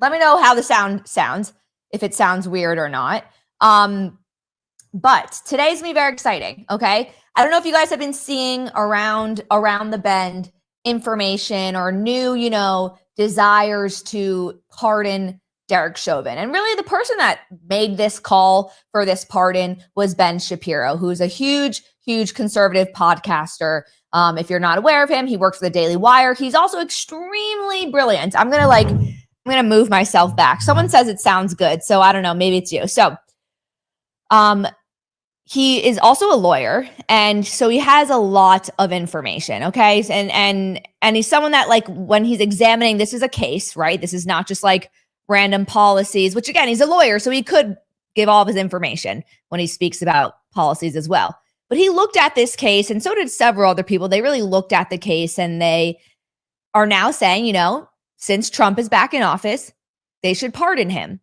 Let me know how the sound sounds, if it sounds weird or not. But today's gonna be very exciting, okay? I don't know if you guys have been seeing around the bend information or new, desires to pardon Derek Chauvin. And really the person that made this call for this pardon was Ben Shapiro, who's a huge, huge conservative podcaster. If you're not aware of him, he works for the Daily Wire. He's also extremely brilliant. I'm gonna move myself back. Someone says it sounds good, so I don't know, maybe it's you. So he is also a lawyer, and so he has a lot of information, okay? And he's someone that, like, when he's examining, this is a case, right? This is not just like random policies, which again, he's a lawyer, so he could give all of his information when he speaks about policies as well. But he looked at this case, and so did several other people. They really looked at the case, and they are now saying, since Trump is back in office, they should pardon him.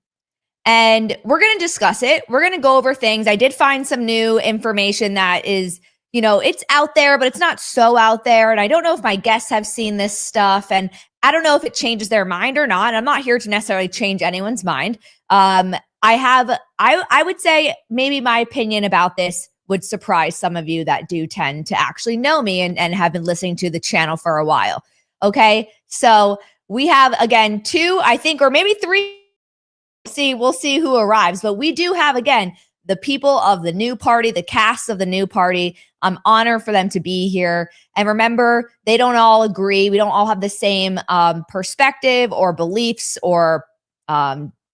And we're going to discuss it. We're going to go over things. I did find some new information that is, it's out there, but it's not so out there. And I don't know if my guests have seen this stuff, and I don't know if it changes their mind or not. I'm not here to necessarily change anyone's mind. I would say maybe my opinion about this would surprise some of you that do tend to actually know me and have been listening to the channel for a while. Okay. So we have, again, 2, I think, or maybe 3. We'll see who arrives, but we do have, again, the people of the new party, the cast of the new party. I'm honored for them to be here. And remember, they don't all agree. We don't all have the same perspective or beliefs or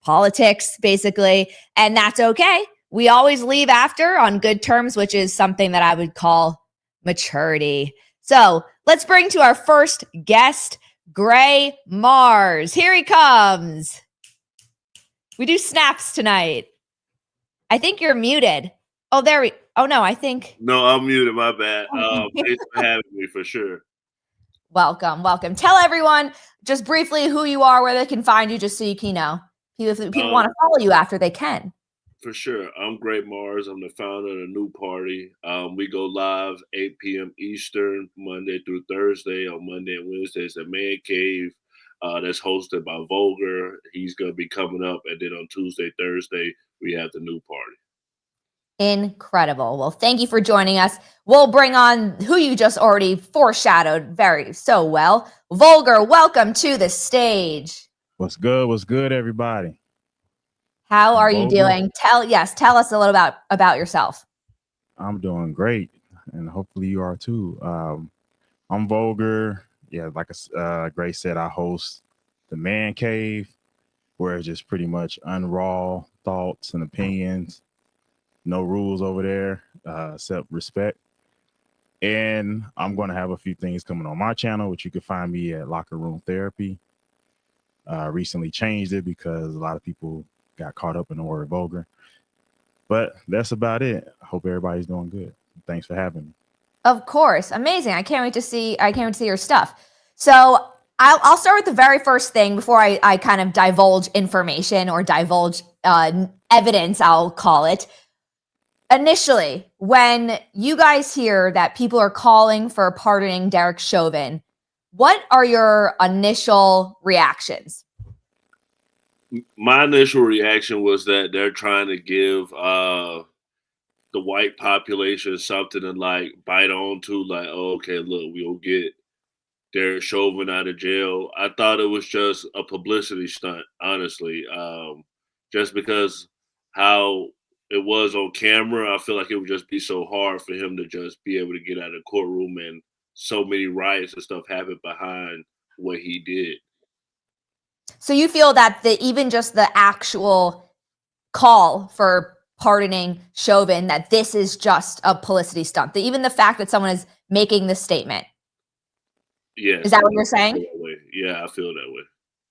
politics, basically. And that's okay. We always leave after on good terms, which is something that I would call maturity. So let's bring to our first guest, Gray Mars. Here he comes. We do snaps tonight. I think you're muted. Oh, no, I think. No, I'm muted. My bad. Thanks for having me, for sure. Welcome. Tell everyone just briefly who you are, where they can find you, just so you can know. If people want to follow you after, they can. For sure. I'm Gray Mars. I'm the founder of the new party. We go live 8 p.m. Eastern, Monday through Thursday. On Monday and Wednesdays at Man Cave. That's hosted by Vulgar. He's going to be coming up. And then on Tuesday, Thursday, we have the new party. Incredible. Well, thank you for joining us. We'll bring on who you just already foreshadowed so well. Vulgar, welcome to the stage. What's good, everybody? How are you doing? Tell us a little about yourself. I'm doing great, and hopefully you are too. I'm Vulgar. Yeah, like Grace said, I host the Man Cave, where it's just pretty much unraw thoughts and opinions. No rules over there, except respect. And I'm going to have a few things coming on my channel, which you can find me at Locker Room Therapy. Recently changed it because a lot of people got caught up in the word vulgar. But that's about it. I hope everybody's doing good. Thanks for having me. Of course. Amazing. I can't wait to see your stuff. So I'll start with the very first thing before I kind of divulge information or divulge evidence, I'll call it. Initially, when you guys hear that people are calling for pardoning Derek Chauvin, what are your initial reactions? My initial reaction was that they're trying to give the white population something to like bite on to, like, oh, okay, look, we'll get Derek Chauvin out of jail. I thought it was just a publicity stunt, honestly. Just because how it was on camera, I feel like it would just be so hard for him to just be able to get out of the courtroom, and so many riots and stuff happened behind what he did. So you feel that even just the actual call for pardoning Chauvin, that this is just a publicity stunt, that even the fact that someone is making this statement. Yes. Is that what you're saying? Yeah, I feel that way.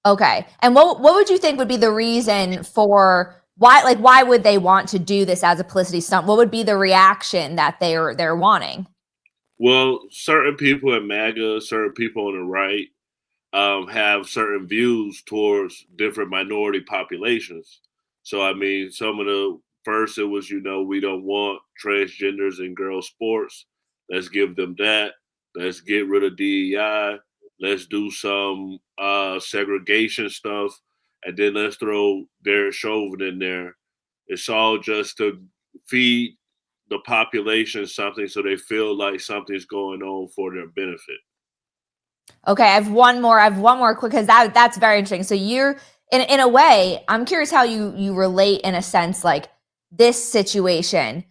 Okay. And what would you think would be the reason for why would they want to do this as a publicity stunt? What would be the reaction that they're wanting? Well, certain people at MAGA, certain people on the right, have certain views towards different minority populations. So, I mean, some of the first, it was, we don't want transgenders in girls' sports. Let's give them that. Let's get rid of DEI. Let's do some segregation stuff. and then let's throw Derek Chauvin in there. It's all just to feed the population something so they feel like something's going on for their benefit. Okay, I have one more quick, because that's very interesting. So you're in a way, I'm curious how you relate, in a sense, like this situation,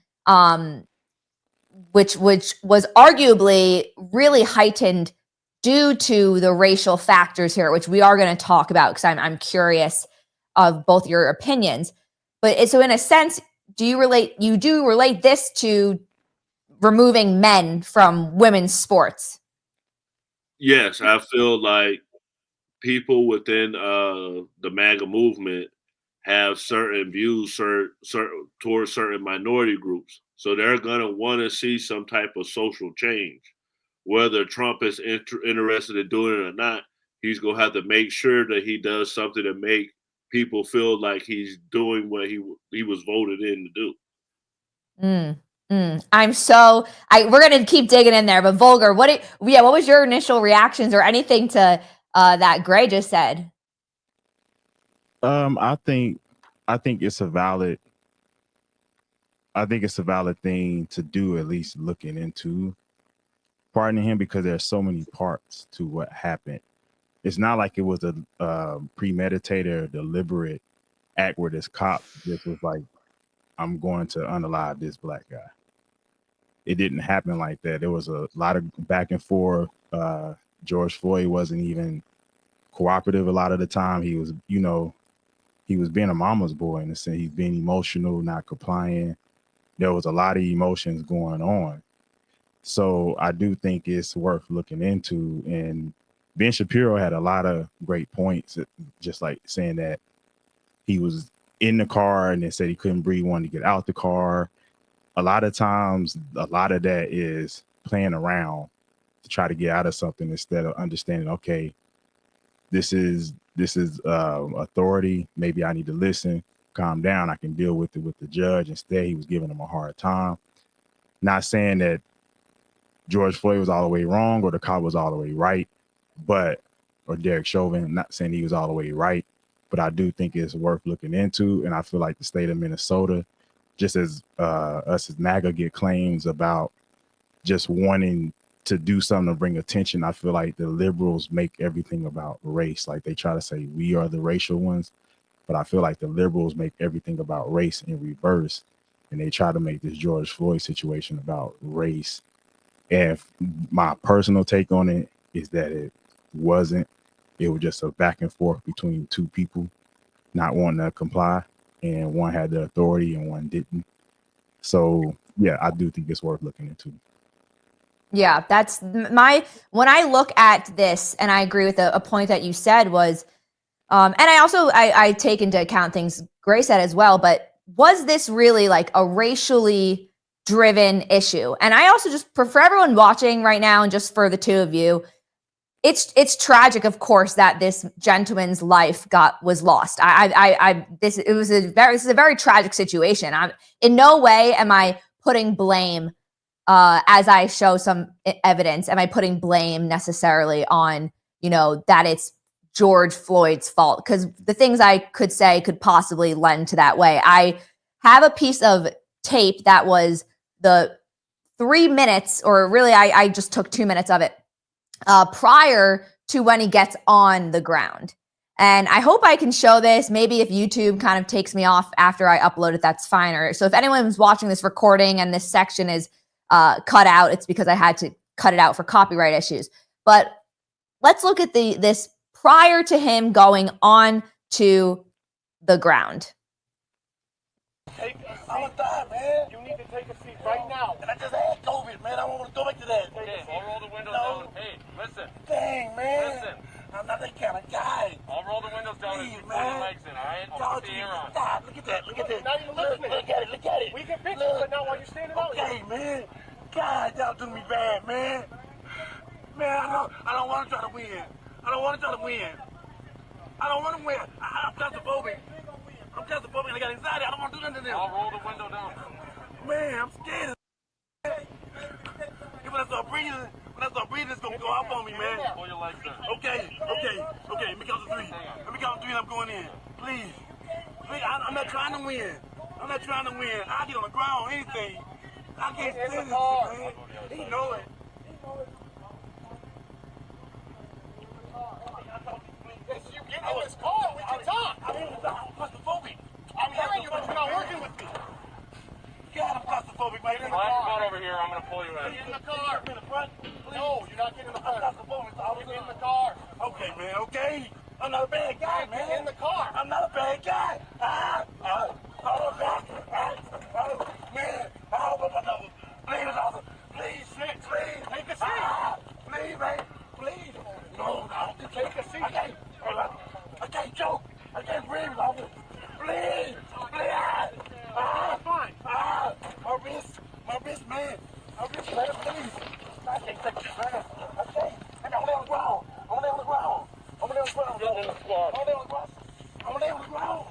which was arguably really heightened due to the racial factors here, which we are going to talk about, because I'm curious of both your opinions. But so in a sense, do you relate this to removing men from women's sports? Yes, I feel like people within the MAGA movement have certain views towards certain minority groups. So they're going to want to see some type of social change. Whether Trump is interested in doing it or not, he's going to have to make sure that he does something to make people feel like he's doing what he was voted in to do. We're going to keep digging in there, but Vulgar, what was your initial reactions or anything to that Gray just said? I think it's a valid thing to do, at least looking into pardoning him, because there's so many parts to what happened. It's not like it was a premeditated or deliberate act where this cop just was like, I'm going to unalive this black guy. It didn't happen like that. There was a lot of back and forth. George Floyd wasn't even cooperative a lot of the time. He was being a mama's boy in a sense. He's being emotional, not complying. There was a lot of emotions going on. So I do think it's worth looking into. And Ben Shapiro had a lot of great points, just like saying that he was in the car and they said he couldn't breathe, wanted to get out the car. A lot of times, a lot of that is playing around to try to get out of something instead of understanding, okay, this is authority. Maybe I need to listen, calm down. I can deal with it with the judge. Instead, he was giving him a hard time. Not saying that George Floyd was all the way wrong or the cop was all the way right, or Derek Chauvin, not saying he was all the way right, but I do think it's worth looking into. And I feel like the state of Minnesota, just as us as MAGA get claims about just wanting to do something to bring attention, I feel like the liberals make everything about race. Like they try to say we are the racial ones, but I feel like the liberals make everything about race in reverse. And they try to make this George Floyd situation about race. And my personal take on it is that it wasn't. It was just a back and forth between two people not wanting to comply, and one had the authority and one didn't. So yeah, I do think it's worth looking into. Yeah, that's when I look at this, and I agree with a point that you said was, and I take into account things Gray said as well, but was this really like a racially driven issue? And I also just, for everyone watching right now, and just for the two of you, it's tragic, of course, that this gentleman's life was lost. This is a very tragic situation. In no way am I putting blame, as I show some evidence, am I putting blame necessarily on, that it's George Floyd's fault? Because the things I could say could possibly lend to that way. I have a piece of tape that was the 3 minutes, or really I just took 2 minutes of it, prior to when he gets on the ground. And I hope I can show this. Maybe if YouTube kind of takes me off after I upload it, that's fine. Or so if anyone's watching this recording and this section is cut out, it's because I had to cut it out for copyright issues. But let's look at this prior to him going on to the ground. I'm gonna die, man. You need to take a seat right now. And I just had COVID, man. I don't want to go back to that. Okay, I'll roll the windows down. Hey, listen. Dang, man. Listen. I'm not that kind of guy. I'll roll the windows down and Please, put your man. legs in, all right? I'll put the air on. Stop. Look at that. Look at that. Not even listening. Look at it. Look at it. We can fix it, but not while you're standing out here. Okay, man. God, y'all do me bad, man. Man, I don't want to try to win. I don't want to try to win. I don't want to win. I'm claustrophobic. I'm claustrophobic. I got anxiety. I don't want to do nothing to them. I'll roll the window down. Man, I'm scared. When I start breathing, start breathing, it's gonna go off on me, man. Pull your legs in. Okay. Let me count to 3. Let me count to 3 and I'm going in. Please. I'm not trying to win. I get on the ground, anything. I can't stand this, man. He know it. If you get in this car, we can talk. I'm claustrophobic. I'm hearing you, but you're not working with me. God, I'm claustrophobic, man. Come on over here. I'm going to pull you in. Get in the car. In the front. No, you're not getting in the I'm car. claustrophobic. Get in the car. Okay, man. Okay. I'm not a bad guy, man. Get in the car. I'm not a bad guy. Man. Please. Take a seat. Please, man. Please. No. Take a seat. I can't choke. I can't breathe. Please. Fine. My wrist, man. Please. I can't take this, man. I can't. I'm gonna lay on the ground. Get in the squad. I'm gonna lay on the ground.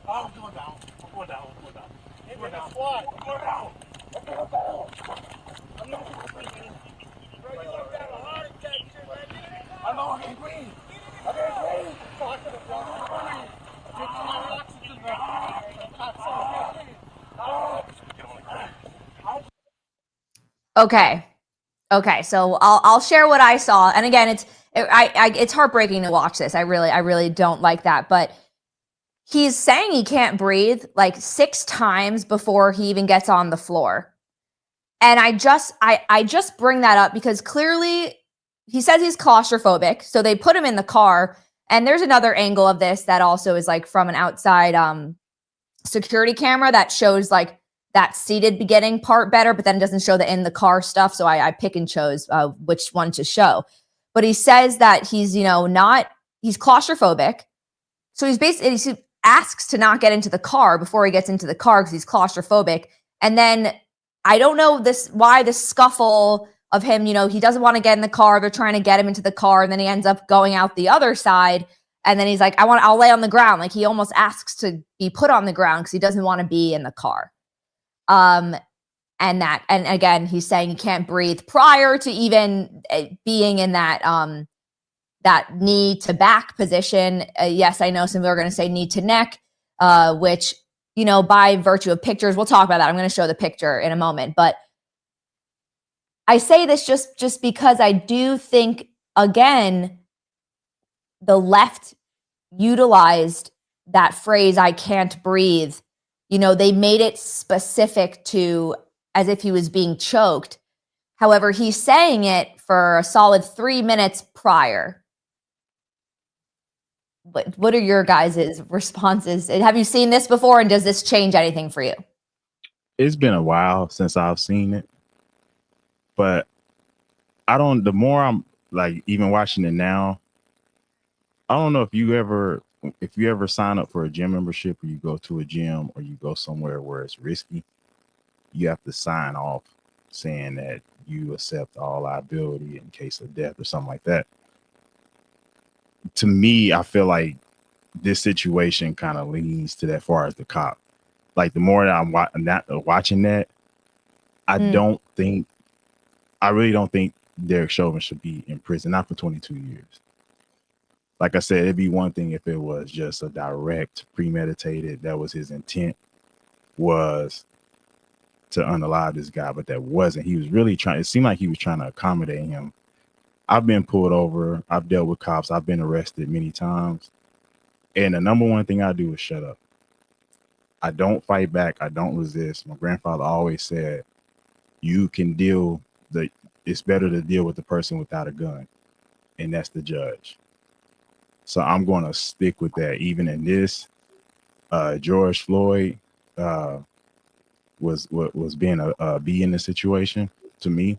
I'm going down. Get in the squad. I'm going down. I'm not going to breathe. I know I can't breathe. Talk to the front. Get some more oxygen, man. Okay, so I'll share what I saw, and again, it's heartbreaking to watch this. I really don't like that, but he's saying he can't breathe like 6 times before he even gets on the floor, and I just bring that up because clearly he says he's claustrophobic, so they put him in the car, and there's another angle of this that also is like from an outside security camera that shows like that seated beginning part better, but then doesn't show the in the car stuff. So I pick and chose which one to show. But he says that he's, he's claustrophobic. So he asks to not get into the car before he gets into the car because he's claustrophobic. And then I don't know why the scuffle of him, he doesn't want to get in the car. They're trying to get him into the car. And then he ends up going out the other side. And then he's like, I'll lay on the ground. Like he almost asks to be put on the ground because he doesn't want to be in the car. And again, he's saying he can't breathe prior to even being in that knee to back position. Yes, I know some people are going to say knee to neck, which, by virtue of pictures, we'll talk about that. I'm going to show the picture in a moment, but I say this just because I do think, again, the left utilized that phrase, I can't breathe. They made it specific to as if he was being choked. However, he's saying it for a solid 3 minutes prior. What are your guys' responses? Have you seen this before, and does this change anything for you? It's been a while since I've seen it, but the more I'm like even watching it now, I don't know if you ever sign up for a gym membership, or you go to a gym, or you go somewhere where it's risky, you have to sign off saying that you accept all liability in case of death or something like that. To me, I feel like this situation kind of leans to that far as the cop. Like the more that I'm watching that, I really don't think Derek Chauvin should be in prison, not for 22 years. Like I said, it'd be one thing if it was just a direct, premeditated, that was his intent, was to unalive this guy, but that wasn't. He was really it seemed like he was trying to accommodate him. I've been pulled over. I've dealt with cops. I've been arrested many times. And the number one thing I do is shut up. I don't fight back. I don't resist. My grandfather always said, it's better to deal with the person without a gun. And that's the judge. So I'm going to stick with that. Even in this, George Floyd was being a B in the situation to me,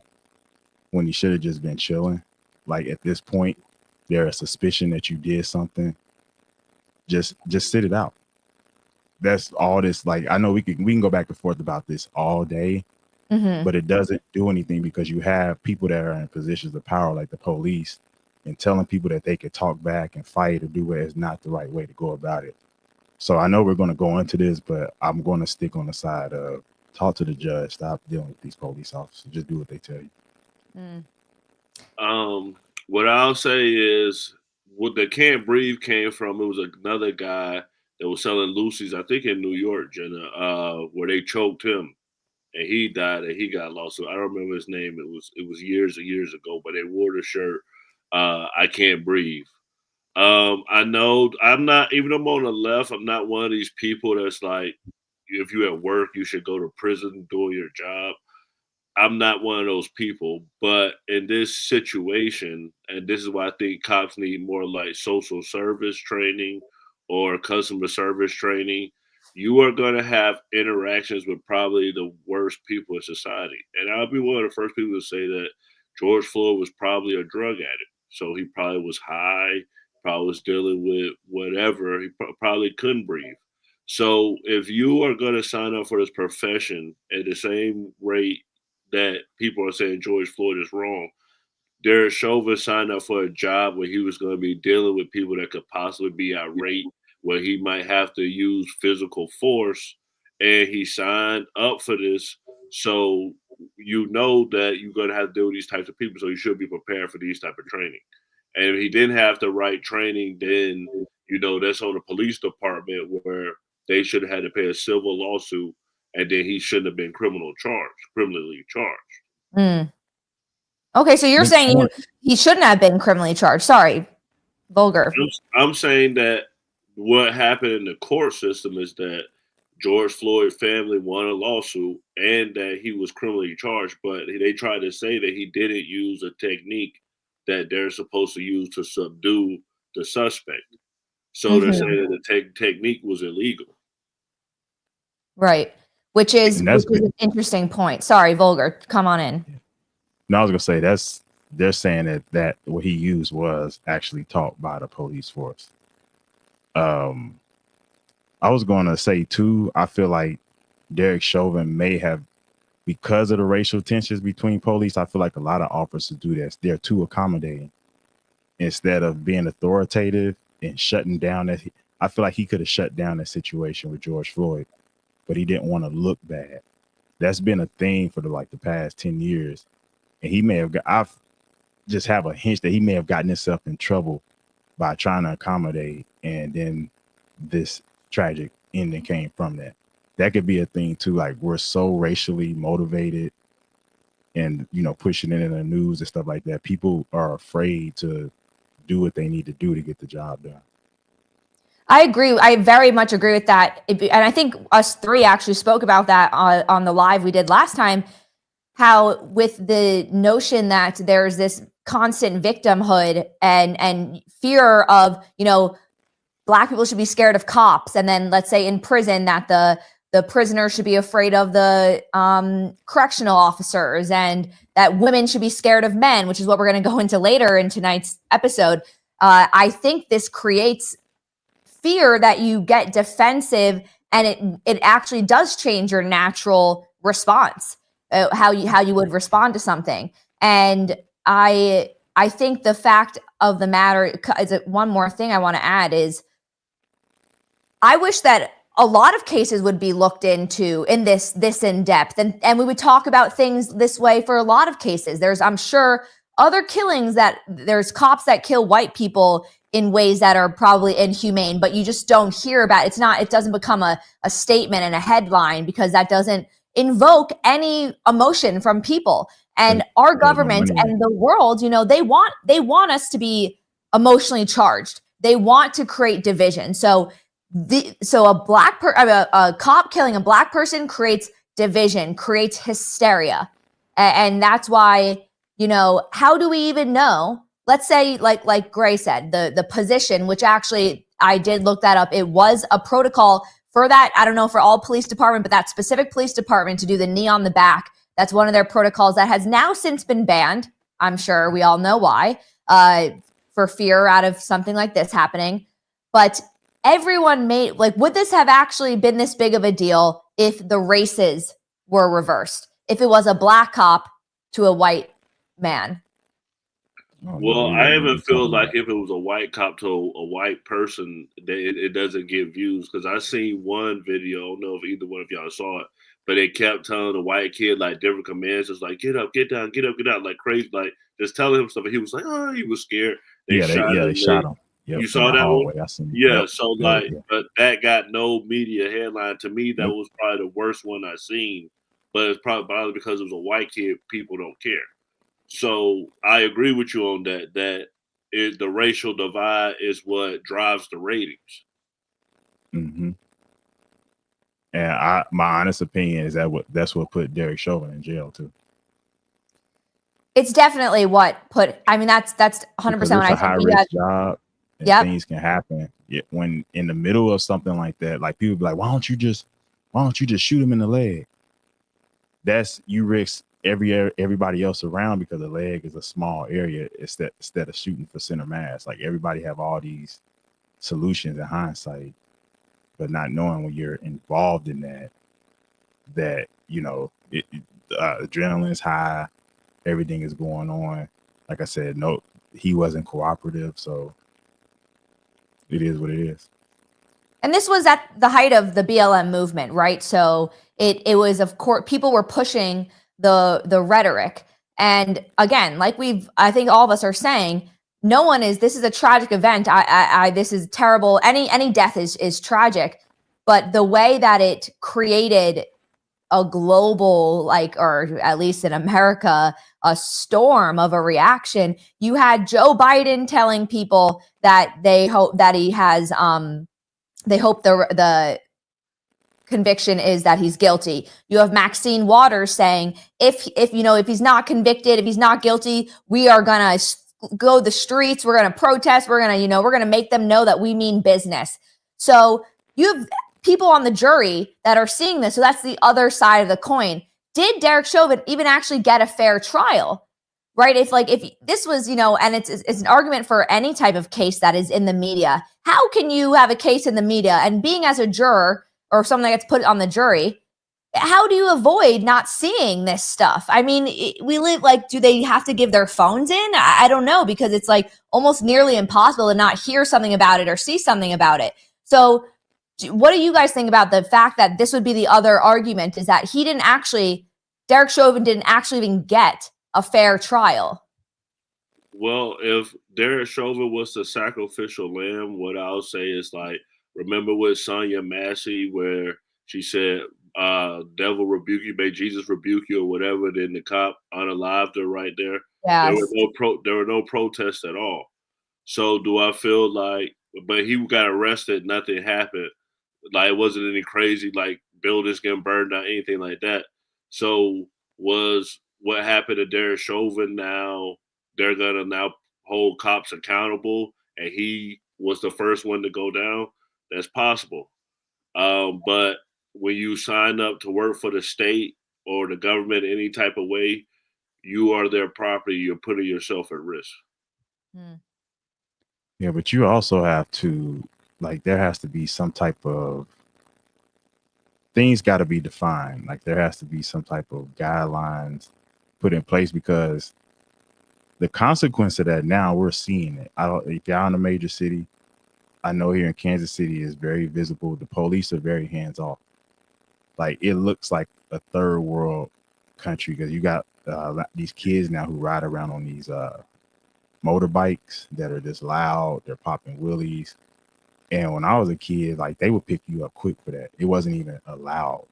when he should have just been chilling. Like at this point, there's a suspicion that you did something. Just sit it out. That's all this. Like, I know we can go back and forth about this all day, but it doesn't do anything, because you have people that are in positions of power, like the police, and telling people that they could talk back and fight or do it is not the right way to go about it. So I know we're going to go into this, but I'm going to stick on the side of talk to the judge. Stop dealing with these police officers. Just do what they tell you. What I'll say is what the Can't Breathe came from, it was another guy that was selling Lucy's, I think in New York, Jenna, where they choked him and he died and he got lost. So I don't remember his name. It was years and years ago, but they wore the shirt, I Can't Breathe. I know I'm not, even though I'm on the left, I'm not one of these people that's like, if you're at work, you should go to prison doing your job. I'm not one of those people, but in this situation, and this is why I think cops need more like social service training or customer service training. You are going to have interactions with probably the worst people in society. And I'll be one of the first people to say that George Floyd was probably a drug addict. So he probably was high, probably was dealing with whatever. He probably couldn't breathe. So if you are going to sign up for this profession at the same rate that people are saying George Floyd is wrong, Derek Chauvin signed up for a job where he was going to be dealing with people that could possibly be irate, where he might have to use physical force, and he signed up for this. So you know that you're going to have to deal with these types of people, so you should be prepared for these type of training. And if he didn't have the right training, then that's on the police department where they should have had to pay a civil lawsuit, and then he shouldn't have been criminally charged. Okay, so you're saying he shouldn't have been criminally charged. Sorry, vulgar. I'm saying that what happened in the court system is that George Floyd family won a lawsuit and that he was criminally charged, but they tried to say that he didn't use a technique that they're supposed to use to subdue the suspect. So they're saying that the technique was illegal. Right. Which is an interesting point. Sorry, vulgar. Come on in. No, I was gonna say they're saying that what he used was actually taught by the police force. I was gonna say too, I feel like Derek Chauvin may have, because of the racial tensions between police, I feel like a lot of officers do this. They're too accommodating instead of being authoritative and shutting down that. I feel like he could have shut down that situation with George Floyd, but he didn't want to look bad. That's been a thing for the past 10 years. And he may have I just have a hunch that he may have gotten himself in trouble by trying to accommodate, and then this tragic ending came from that. That could be a thing too. Like, we're so racially motivated and pushing it in the news and stuff like that. People are afraid to do what they need to do to get the job done. I agree. I very much agree with that. And I think us three actually spoke about that on the live we did last time, how with the notion that there's this constant victimhood and fear of, Black people should be scared of cops. And then let's say in prison that the prisoner should be afraid of the correctional officers, and that women should be scared of men, which is what we're going to go into later in tonight's episode. I think this creates fear that you get defensive, and it actually does change your natural response, how you would respond to something. And I think the fact of the matter is, one more thing I want to add is, I wish that a lot of cases would be looked into in this in depth, and we would talk about things this way for a lot of cases. There's, I'm sure, other killings that there's cops that kill white people in ways that are probably inhumane, but you just don't hear about it. It doesn't become a statement and a headline because that doesn't invoke any emotion from people. And our government and the world, they want us to be emotionally charged. They want to create division. So a cop killing a Black person creates division, creates hysteria. And that's why, how do we even know? Let's say, like Gray said, the position, which actually I did look that up. It was a protocol for that. I don't know for all police department, but that specific police department to do the knee on the back. That's one of their protocols that has now since been banned. I'm sure we all know why, for fear out of something like this happening. But everyone would this have actually been this big of a deal if the races were reversed? If it was a Black cop to a white man? Well, I even feel like if it was a white cop to a white person, it doesn't get views. Because I seen one video, I don't know if either one of y'all saw it, but they kept telling the white kid like different commands, just like get up, get down, get up, get out, like crazy, like just telling him stuff. And he was like, oh, he was scared. They Yeah, shot they him. shot him. Yep, You in saw the that one? hallway. I seen. Yeah. Yep. So Yeah, like, yeah. but that got no media headline. To me, that Nope. was probably the worst one I seen. But it's probably because it was a white kid. People don't care. So I agree with you on that. The racial divide is what drives the ratings. Mm-hmm. And my honest opinion is that's what put Derek Chauvin in jail too. It's definitely what put. I mean, that's 100% Because what it's I a think. high risk job, and Yep. things can happen. When in the middle of something like that, like people be like, why don't you just shoot him in the leg? That's you risk everybody else around because the leg is a small area. Instead of shooting for center mass, like everybody have all these solutions in hindsight, but not knowing when you're involved in that adrenaline is high, everything is going on. Like I said, no, he wasn't cooperative, so it is what it is. And this was at the height of the BLM movement, right? So it was, of course, people were pushing the rhetoric. And again, like I think all of us are saying, this is a tragic event. This is terrible. Any death is tragic, but the way that it created a global, or at least in America, a storm of a reaction. You had Joe Biden telling people that they hope that he has, they hope the conviction is that he's guilty. You have Maxine Waters saying, if he's not convicted, if he's not guilty, we are gonna go the streets, we're gonna protest, we're gonna make them know that we mean business. So you have people on the jury that are seeing this. So that's the other side of the coin. Did Derek Chauvin even actually get a fair trial? Right? If this was, and it's an argument for any type of case that is in the media. How can you have a case in the media and being as a juror or someone that gets put on the jury, how do you avoid not seeing this stuff? I mean, we live do they have to give their phones in? I don't know, because it's almost nearly impossible to not hear something about it or see something about it. So what do you guys think about the fact that this would be the other argument, is that Derek Chauvin didn't actually even get a fair trial? Well, if Derek Chauvin was the sacrificial lamb, what I'll say is remember with Sonia Massey where she said, devil rebuke you, may Jesus rebuke you, or whatever, then the cop unalived her right there. Yes. There were no protests at all. So do I feel but he got arrested, nothing happened. It wasn't any crazy buildings getting burned down, anything like that. So was what happened to Derek Chauvin now? They're gonna now hold cops accountable, and he was the first one to go down. That's possible. But when you sign up to work for the state or the government any type of way, you are their property. You're putting yourself at risk. Yeah, but you also have to there has to be some type of things got to be defined. There has to be some type of guidelines put in place, because the consequence of that now we're seeing it. If you're in a major city, I know here in Kansas City is very visible. The police are very hands off. It looks like a third world country, because you got these kids now who ride around on these motorbikes that are just loud. They're popping wheelies. And when I was a kid, they would pick you up quick for that. It wasn't even allowed.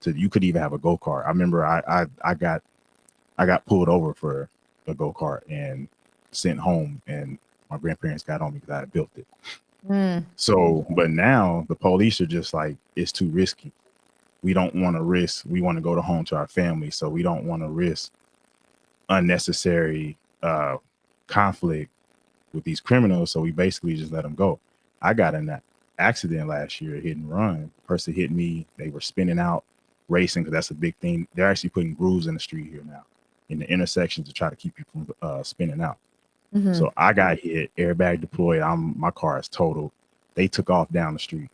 You could even have a go-kart. I remember I got pulled over for a go-kart and sent home, and my grandparents got on me because I had built it. So, but now the police are just it's too risky. We don't want to risk. We want to go home to our family, so we don't want to risk unnecessary conflict with these criminals. So we basically just let them go. I got in that accident last year, hit and run. The person hit me. They were spinning out, racing, because that's a big thing. They're actually putting grooves in the street here now, in the intersections, to try to keep you from spinning out. So I got hit, airbag deployed. My car is totaled. They took off down the street.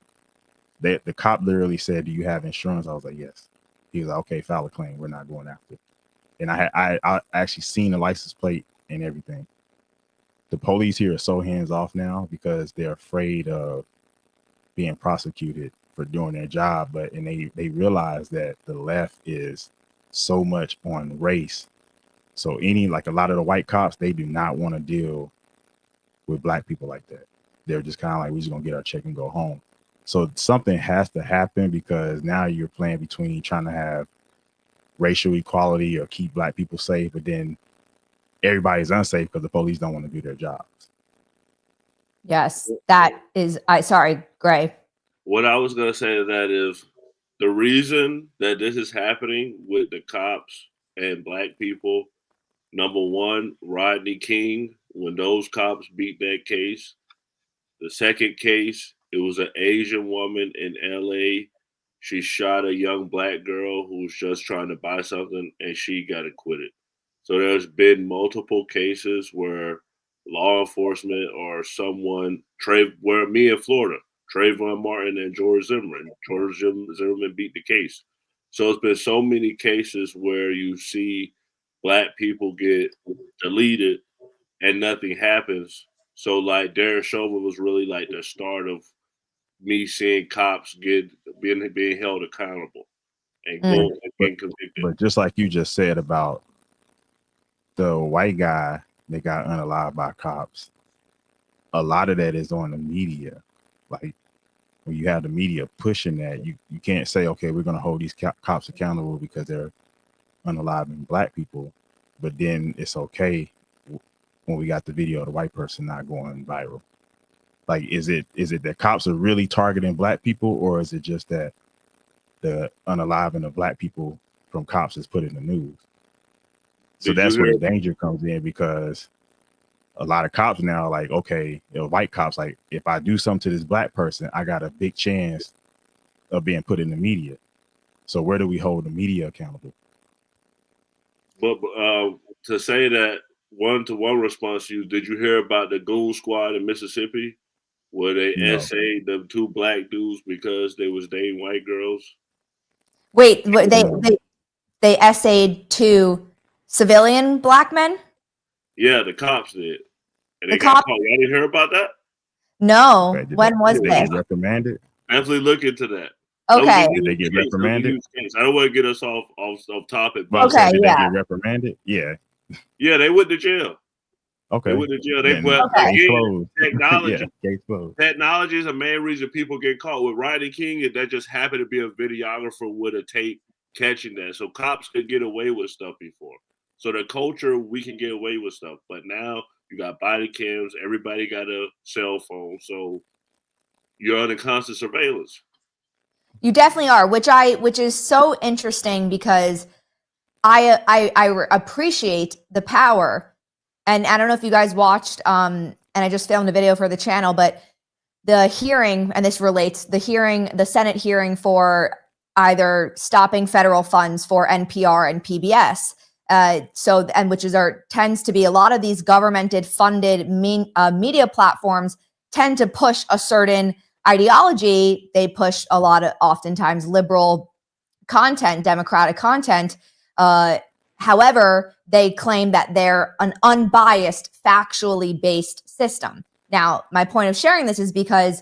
The cop literally said, "Do you have insurance?" I was like, "Yes." He was like, "Okay, file a claim. We're not going after it." And I actually seen the license plate and everything. The police here are so hands off now because they're afraid of being prosecuted for doing their job, and they realize that the left is so much on race. So like a lot of the white cops, they do not want to deal with black people like that. They're just kind of like, we're just gonna get our check and go home. So something has to happen, because now you're playing between trying to have racial equality or keep black people safe, but then everybody's unsafe because the police don't want to do their jobs. Yes, that is, sorry, Gray. What I was going to say to that is the reason that this is happening with the cops and black people, number one, Rodney King, when those cops beat that case. The second case, it was an Asian woman in LA. She shot a young black girl who was just trying to buy something, and she got acquitted. So there's been multiple cases where law enforcement or someone, where me in Florida, Trayvon Martin and George Zimmerman. George Zimmerman beat the case. So it's been so many cases where you see black people get deleted and nothing happens. So like Derek Chauvin was really like the start of me seeing cops being held accountable and getting convicted. But just like you just said about the white guy that got unalived by cops, a lot of that is on the media. Like when you have the media pushing that, you can't say, okay, we're going to hold these cops accountable because they're unaliving black people, but then it's okay when we got the video of the white person not going viral. Like, is it that cops are really targeting black people, or is it just that the unaliving of black people from cops is put in the news? So that's where the danger comes in, because a lot of cops now are like, okay, white cops, like, if I do something to this black person, I got a big chance of being put in the media. So where do we hold the media accountable? But to say that one-to-one response to you, did you hear about the Goon Squad in Mississippi where they essayed the two black dudes because they was dating white girls? Wait, they essayed two civilian black men? Yeah, the cops did. And they got caught. Y'all didn't hear about that? No. Okay, when was this? They get reprimanded? Definitely look into that. Okay. Did they get reprimanded? I don't want to get us off topic. But okay, did they get reprimanded? Yeah. Yeah, they went to jail. Okay. They went to jail. Technology is a main reason people get caught. With Rodney King, that just happened to be a videographer with a tape catching that. So cops could get away with stuff before. So the culture, we can get away with stuff. But now you got body cams. Everybody got a cell phone. So you're under constant surveillance. You definitely are, which is so interesting, because I appreciate the power. And I don't know if you guys watched, and I just filmed a video for the channel, but the hearing, and this relates, the Senate hearing for either stopping federal funds for NPR and PBS. Tends to be a lot of these governmented funded media platforms tend to push a certain ideology. They push a lot of oftentimes liberal content, democratic content. However, they claim that they're an unbiased, factually based system. Now, my point of sharing this is because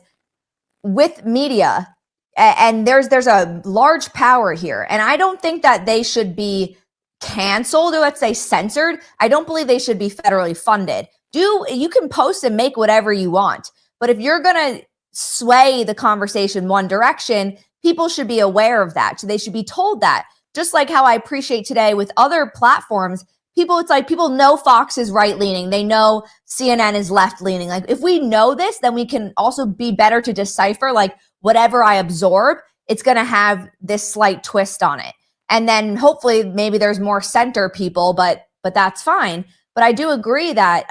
with media, and there's a large power here, and I don't think that they should be canceled, or let's say censored. I don't believe they should be federally funded. You can post and make whatever you want, but if you're gonna sway the conversation one direction, people should be aware of that. So they should be told that. Just like how I appreciate today with other platforms, people know Fox is right leaning. They know CNN is left leaning. Like, if we know this, then we can also be better to decipher, like, whatever I absorb, it's going to have this slight twist on it. And then hopefully maybe there's more center people, but that's fine. But I do agree that,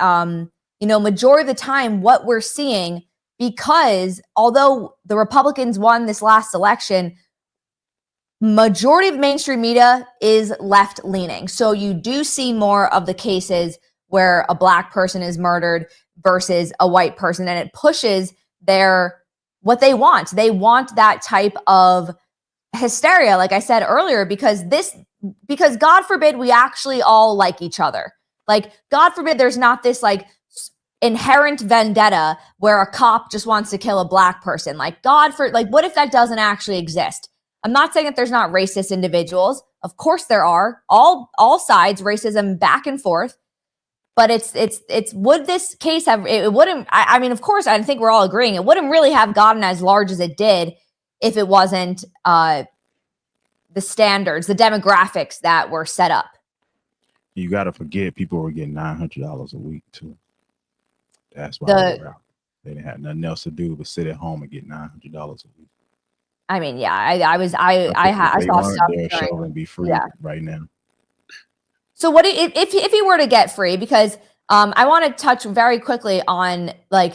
majority of the time what we're seeing, because although the Republicans won this last election, majority of mainstream media is left leaning. So you do see more of the cases where a black person is murdered versus a white person, and it pushes what they want. They want that type of hysteria, like I said earlier, because God forbid we actually all like each other. Like, God forbid there's not this like inherent vendetta where a cop just wants to kill a black person. Like, what if that doesn't actually exist? I'm not saying that there's not racist individuals. Of course there are. All sides, racism back and forth. But it's would this case have, it wouldn't, I mean, of course, I think we're all agreeing it wouldn't really have gotten as large as it did if it wasn't the standards, the demographics that were set up. You got to forget people were getting $900 a week too. That's why they were out. They didn't have nothing else to do but sit at home and get $900 a week. I mean, yeah, I saw stuff Chauvin be free right now. So what if he were to get free? Because I want to touch very quickly on like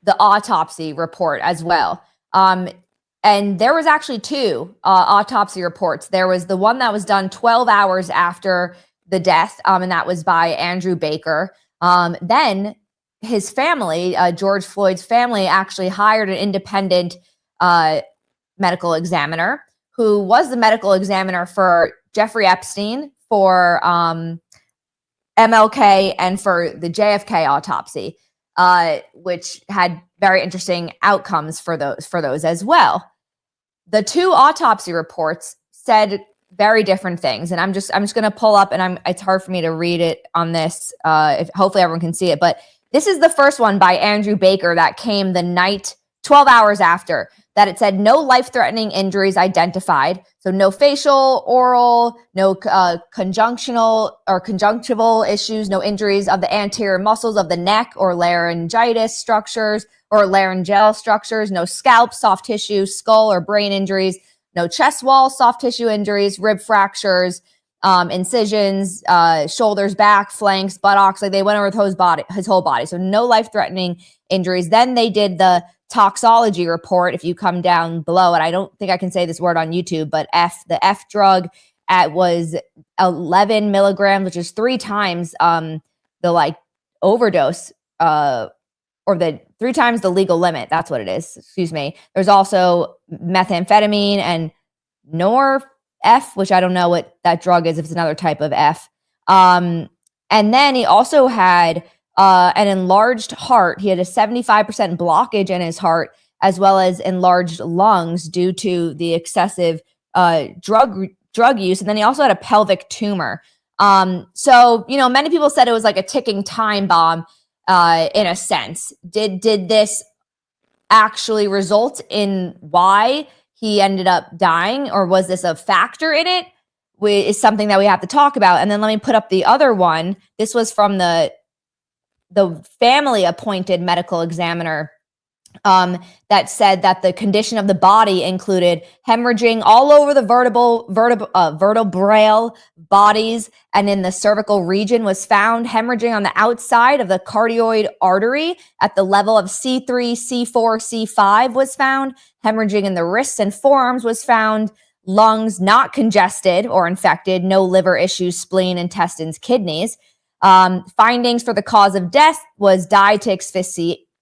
the autopsy report as well. And there was actually two autopsy reports. There was the one that was done 12 hours after the death, and that was by Andrew Baker. Then his family, George Floyd's family, actually hired an independent medical examiner who was the medical examiner for Jeffrey Epstein, for MLK, and for the JFK autopsy, which had very interesting outcomes for those as well. The two autopsy reports said very different things, and I'm just going to pull up, and it's hard for me to read it on this. Hopefully everyone can see it, but this is the first one by Andrew Baker that came the night 12 hours after that. It said no life-threatening injuries identified. So no facial, oral, no conjunctional or conjunctival issues, no injuries of the anterior muscles of the neck or laryngitis structures or laryngeal structures, no scalp, soft tissue, skull or brain injuries, no chest wall, soft tissue injuries, rib fractures, incisions, shoulders, back, flanks, buttocks. Like they went over his whole body. So no life-threatening injuries. Then they did the toxology report. If you come down below it, I don't think I can say this word on YouTube, but the F drug was 11 milligrams, which is 3 times the like overdose, or the 3 times the legal limit. That's what it is. Excuse me. There's also methamphetamine and Norf, which I don't know what that drug is, if it's another type of F. And then he also had an enlarged heart. He had a 75% blockage in his heart, as well as enlarged lungs due to the excessive drug use. And then he also had a pelvic tumor. So, many people said it was like a ticking time bomb in a sense. Did this actually result in why he ended up dying, or was this a factor in it? Is something that we have to talk about. And then let me put up the other one. This was from the family appointed medical examiner that said that the condition of the body included hemorrhaging all over the vertebral bodies, and in the cervical region was found hemorrhaging on the outside of the cardioid artery at the level of C3, C4, C5 was found. Hemorrhaging in the wrists and forearms was found. Lungs not congested or infected. No liver issues, spleen, intestines, kidneys. Findings for the cause of death was died to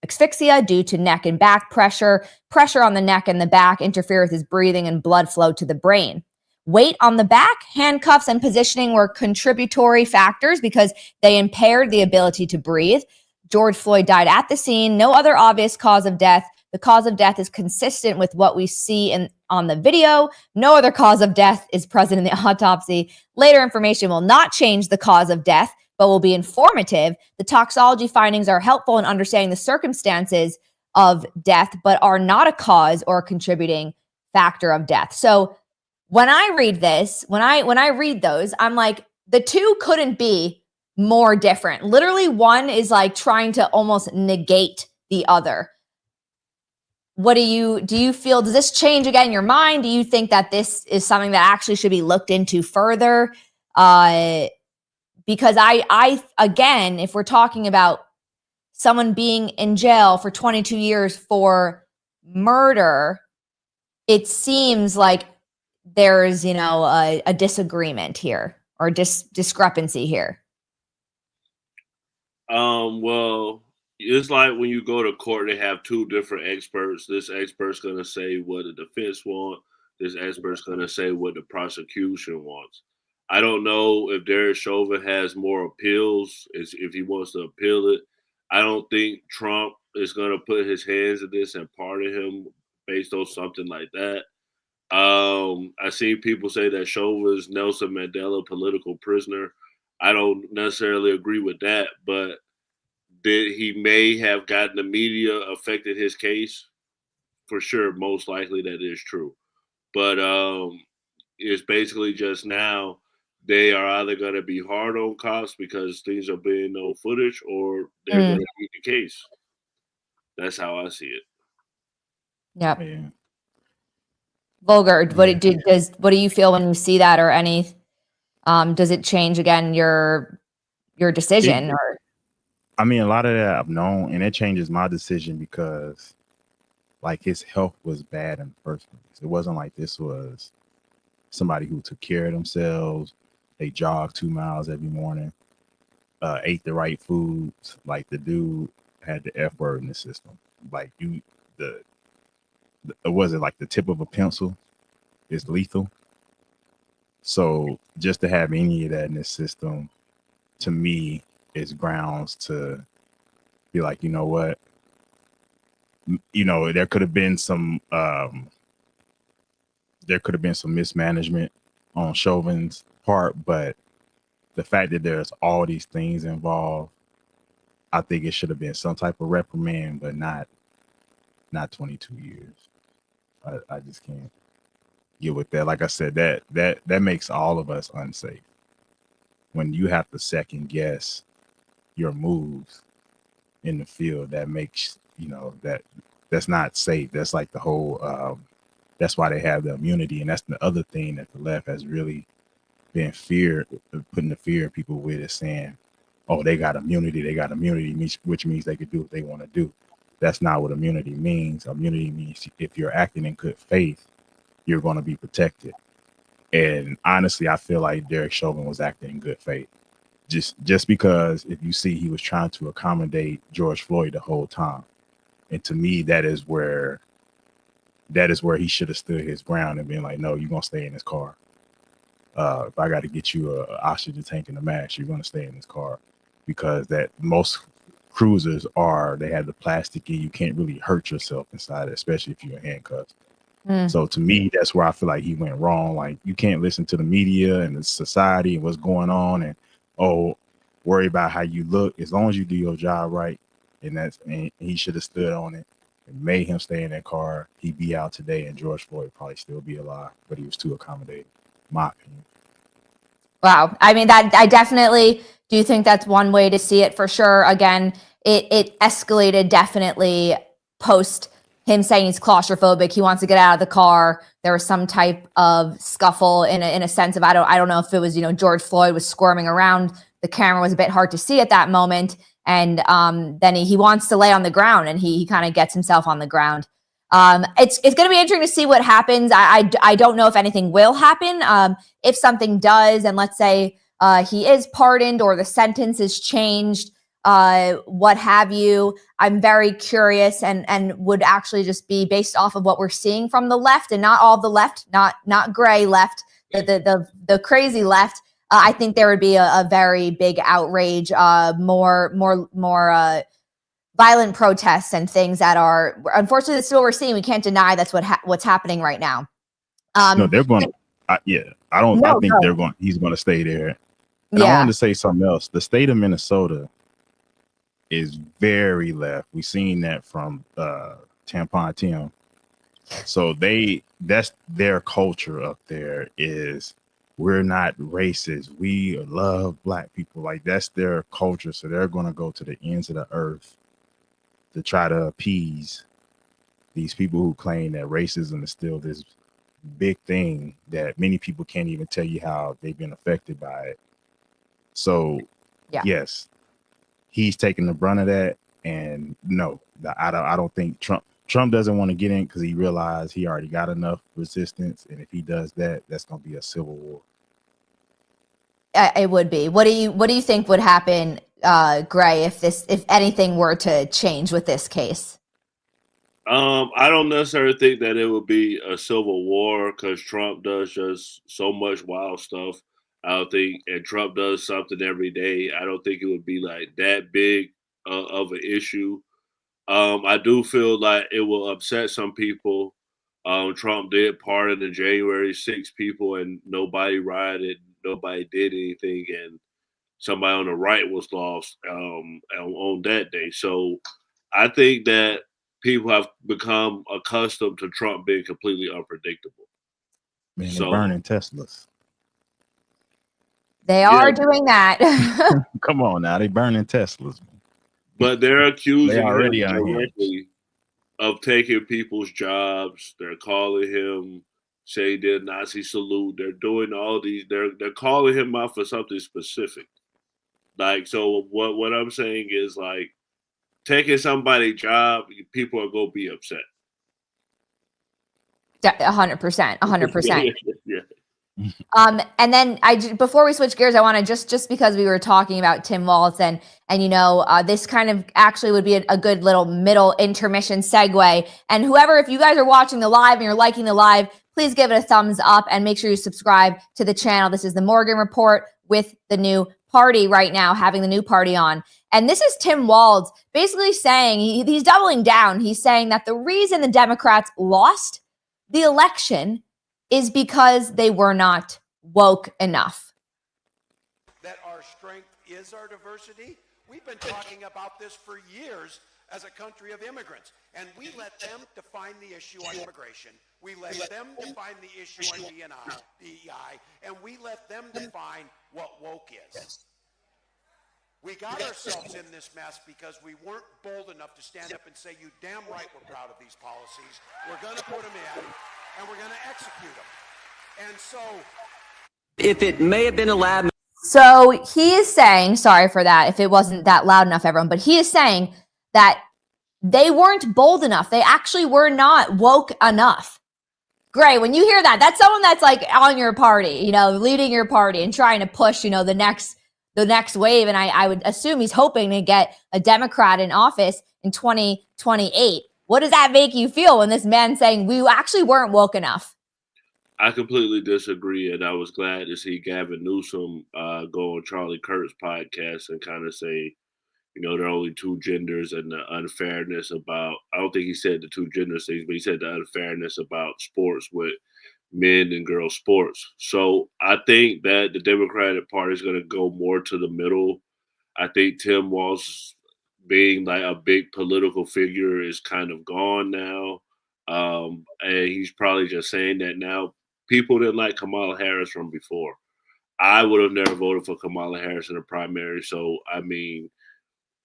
asphyxia due to neck and back pressure. Pressure on the neck and the back interfere with his breathing and blood flow to the brain. Weight on the back, handcuffs, and positioning were contributory factors because they impaired the ability to breathe. George Floyd died at the scene. No other obvious cause of death. The cause of death is consistent with what we see on the video. No other cause of death is present in the autopsy. Later information will not change the cause of death, but will be informative. The toxology findings are helpful in understanding the circumstances of death, but are not a cause or a contributing factor of death. So when I read this, when I read those, I'm like, the two couldn't be more different. Literally, one is like trying to almost negate the other. What do you feel? Does this change again your mind? Do you think that this is something that actually should be looked into further? Because I again, if we're talking about someone being in jail for 22 years for murder, it seems like there's, a disagreement here or discrepancy here. Well, it's like when you go to court, they have 2 different experts. This expert's going to say what the defense wants. This expert's going to say what the prosecution wants. I don't know if Derek Chauvin has more appeals, if he wants to appeal it. I don't think Trump is going to put his hands in this and pardon him based on something like that. I seen people say that Chauvin's Nelson Mandela political prisoner. I don't necessarily agree with that, but that he may have gotten the media affected his case. For sure, most likely that is true. But it's basically just now they are either going to be hard on cops because things are being no footage, or they're going to beat the case. That's how I see it. Yep. Yeah. Vulgar. What Yeah. what do you feel when you see that, or any? Does it change again your decision? Or I mean, a lot of that I've known, and it changes my decision because, like, his health was bad in the first place. It wasn't like this was somebody who took care of themselves. They jogged 2 miles every morning, ate the right foods. Like, the dude had the F word in the system. Like, was it like the tip of a pencil is lethal? So just to have any of that in this system, to me, is grounds to be like, you know what? You know, there could have been some mismanagement on Chauvin's part, but the fact that there's all these things involved, I think it should have been some type of reprimand, but not 22 years. I just can't get with that. Like I said, that makes all of us unsafe when you have to second guess your moves in the field. That makes, you know, that's not safe. That's like the whole that's why they have the immunity, and that's the other thing that the left has really been putting the fear in people with, is saying, oh, they got immunity, which means they could do what they want to do. That's not what immunity means. Immunity means if you're acting in good faith, you're going to be protected. And honestly, I feel like Derek Chauvin was acting in good faith. Just because, if you see, he was trying to accommodate George Floyd the whole time. And to me, that is where he should have stood his ground and been like, no, you're going to stay in this car. If I got to get you a oxygen tank and a mask, you're going to stay in this car. Because that most cruisers they have the plastic in, you can't really hurt yourself inside it, especially if you're in handcuffs. So to me, that's where I feel like he went wrong. Like, you can't listen to the media and the society and what's going on and worry about how you look. As long as you do your job right, and he should have stood on it and made him stay in that car. He'd be out today, and George Floyd would probably still be alive, but he was too accommodating, in my opinion. Wow. I mean, that I definitely do think that's one way to see it for sure. Again, it escalated definitely post him saying he's claustrophobic. He wants to get out of the car. There was some type of scuffle in a sense of, I don't know if it was, George Floyd was squirming around. The camera was a bit hard to see at that moment. And then he wants to lay on the ground, and he kind of gets himself on the ground. It's going to be interesting to see what happens. I don't know if anything will happen. If something does, and let's say he is pardoned or the sentence is changed, what have you, I'm very curious, and would actually just be based off of what we're seeing from the left, and not all the left, not gray left, the crazy left. I think there would be a very big outrage, more violent protests and things that are, unfortunately, this is what we're seeing. We can't deny that's what's happening right now. No, they're going to. I think they're going. He's going to stay there. And I wanted to say something else. The state of Minnesota is very left. We've seen that from Tampon Tim. So that's their culture up there, is we're not racist. We love black people. Like, that's their culture. So they're going to go to the ends of the earth to try to appease these people who claim that racism is still this big thing that many people can't even tell you how they've been affected by it. So yes, he's taking the brunt of that. And no, I don't think Trump doesn't want to get in, because he realized he already got enough resistance. And if he does that, that's going to be a civil war. It would be. What do you think would happen, Gray, if anything were to change with this case? I don't necessarily think that it would be a civil war, because Trump does just so much wild stuff. I don't think, and Trump does something every day. I don't think it would be like that big of an issue. I do feel like it will upset some people. Trump did pardon the January 6 people, and nobody rioted, nobody did anything, and somebody on the right was lost on that day. So I think that people have become accustomed to Trump being completely unpredictable. Man, So- they're burning Teslas. They Yeah. are doing that. Come on now, they burning Teslas. But they're accusing They already him unhinged. directly of taking people's jobs. They're calling him, say he did Nazi salute. They're doing all these. They're calling him out for something specific. Like, so what I'm saying is, like, taking somebody's job, people are gonna be upset. 100%, 100%. Yeah. And then before we switch gears, I want to just because we were talking about Tim Walz and this kind of actually would be a good little middle intermission segue. And whoever, if you guys are watching the live and you're liking the live, please give it a thumbs up and make sure you subscribe to the channel. This is the Morgan Report with the new party right now, having the new party on. And this is Tim Walz basically saying, he's doubling down. He's saying that the reason the Democrats lost the election is because they were not woke enough. That our strength is our diversity. We've been talking about this for years as a country of immigrants, and we let them define the issue on immigration. We let them define the issue on DEI, and we let them define what woke is. We got ourselves in this mess because we weren't bold enough to stand up and say, you damn right we're proud of these policies. We're going to put them in, and we're going to execute them. And so, if it may have been a lab. So he is saying, sorry for that if it wasn't that loud enough, everyone, but he is saying that they weren't bold enough. They actually were not woke enough. Gray, when you hear that, that's someone that's like on your party, leading your party and trying to push, the next wave. And I would assume he's hoping to get a Democrat in office in 2028. What does that make you feel when this man's saying we actually weren't woke enough? I completely disagree, and I was glad to see Gavin Newsom go on Charlie Kirk's podcast and kind of say, there are only two genders, and the unfairness about, I don't think he said the two gender things, but he said the unfairness about sports with men and girls sports. So I think that the Democratic Party is going to go more to the middle. I think Tim Walz being like a big political figure is kind of gone now. And he's probably just saying that now. People didn't like Kamala Harris from before. I would have never voted for Kamala Harris in the primary. So, I mean,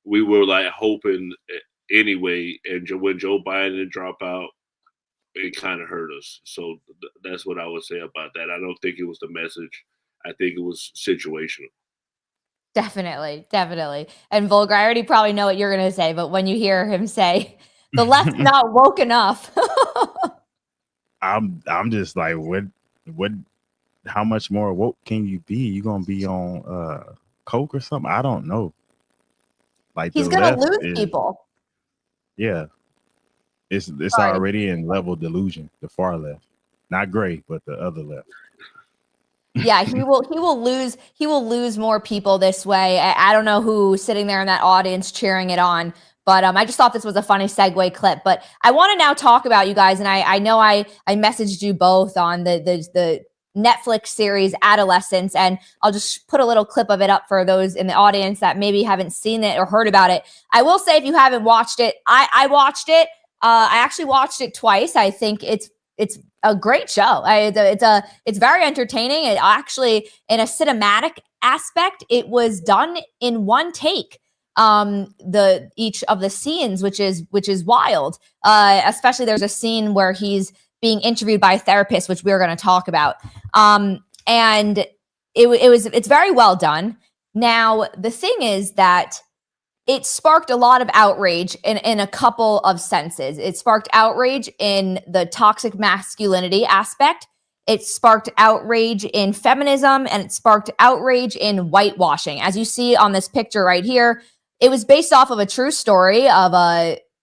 we were like hoping anyway. And when Joe Biden didn't drop out, it kind of hurt us. So that's what I would say about that. I don't think it was the message. I think it was situational. Definitely. And Volker, I already probably know what you're going to say, but when you hear him say the left's not woke enough. I'm just like, what, how much more woke can you be? You gonna be on coke or something? I don't know. Like, he's gonna lose people. Yeah. It's already in level delusion, the far left. Not Gray, but the other left. Yeah, he will lose more people this way. I don't know who's sitting there in that audience cheering it on. But I just thought this was a funny segue clip. But I want to now talk about you guys. And I know I messaged you both on the Netflix series Adolescent. And I'll just put a little clip of it up for those in the audience that maybe haven't seen it or heard about it. I will say, if you haven't watched it, I watched it. I actually watched it twice. I think it's a great show. It's very entertaining. It actually, in a cinematic aspect, it was done in one take. Each of the scenes, which is wild. Especially there's a scene where he's being interviewed by a therapist, which we're going to talk about. And it's very well done. Now, the thing is that it sparked a lot of outrage in a couple of senses. It sparked outrage in the toxic masculinity aspect. It sparked outrage in feminism, and it sparked outrage in whitewashing. As you see on this picture right here, it was based off of a true story of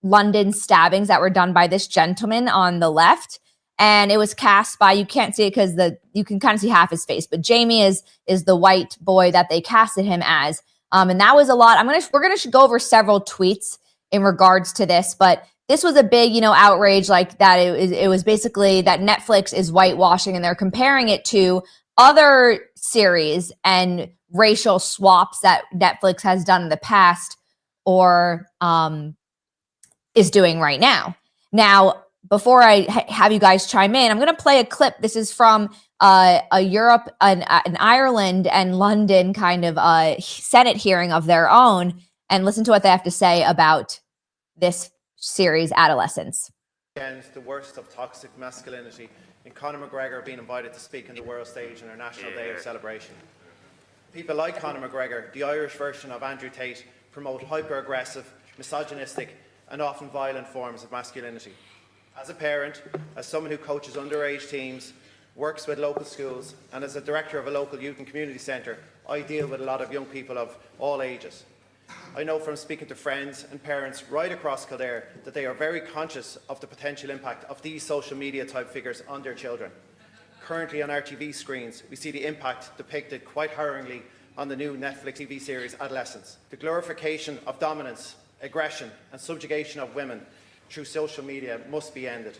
London stabbings that were done by this gentleman on the left. And it was cast by, you can't see it because you can kind of see half his face, but Jamie is the white boy that they casted him as. And that was a lot. We're gonna go over several tweets in regards to this, but this was a big, outrage, like that. It was basically that Netflix is whitewashing, and they're comparing it to other series and racial swaps that Netflix has done in the past or is doing right now. Now, before I have you guys chime in, I'm going to play a clip. This is from a Europe, an Ireland and London kind of Senate hearing of their own, and listen to what they have to say about this series, Adolescence. Against the worst of toxic masculinity, and Conor McGregor being invited to speak on the world stage on our National Day of celebration. People like Conor McGregor, the Irish version of Andrew Tate, promote hyper-aggressive, misogynistic, and often violent forms of masculinity. As a parent, as someone who coaches underage teams, works with local schools, and as a director of a local youth and community centre, I deal with a lot of young people of all ages. I know from speaking to friends and parents right across Kildare that they are very conscious of the potential impact of these social media type figures on their children. Currently on our TV screens, we see the impact depicted quite harrowingly on the new Netflix TV series Adolescent. The glorification of dominance, aggression and subjugation of women through social media must be ended.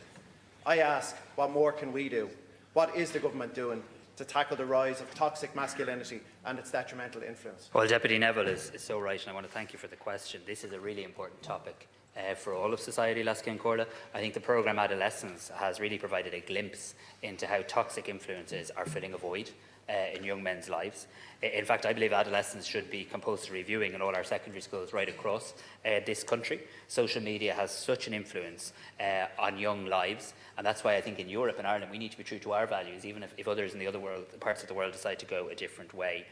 I ask, what more can we do? What is the government doing to tackle the rise of toxic masculinity and its detrimental influence? Well, Deputy Neville is so right, and I want to thank you for the question. This is a really important topic for all of society, Laskin Corda. I think the programme Adolescence has really provided a glimpse into how toxic influences are filling a void in young men's lives. In fact, I believe adolescents should be compulsory viewing in all our secondary schools right across this country. Social media has such an influence on young lives, and that's why I think in Europe and Ireland we need to be true to our values, even if others in the other parts of the world decide to go a different way.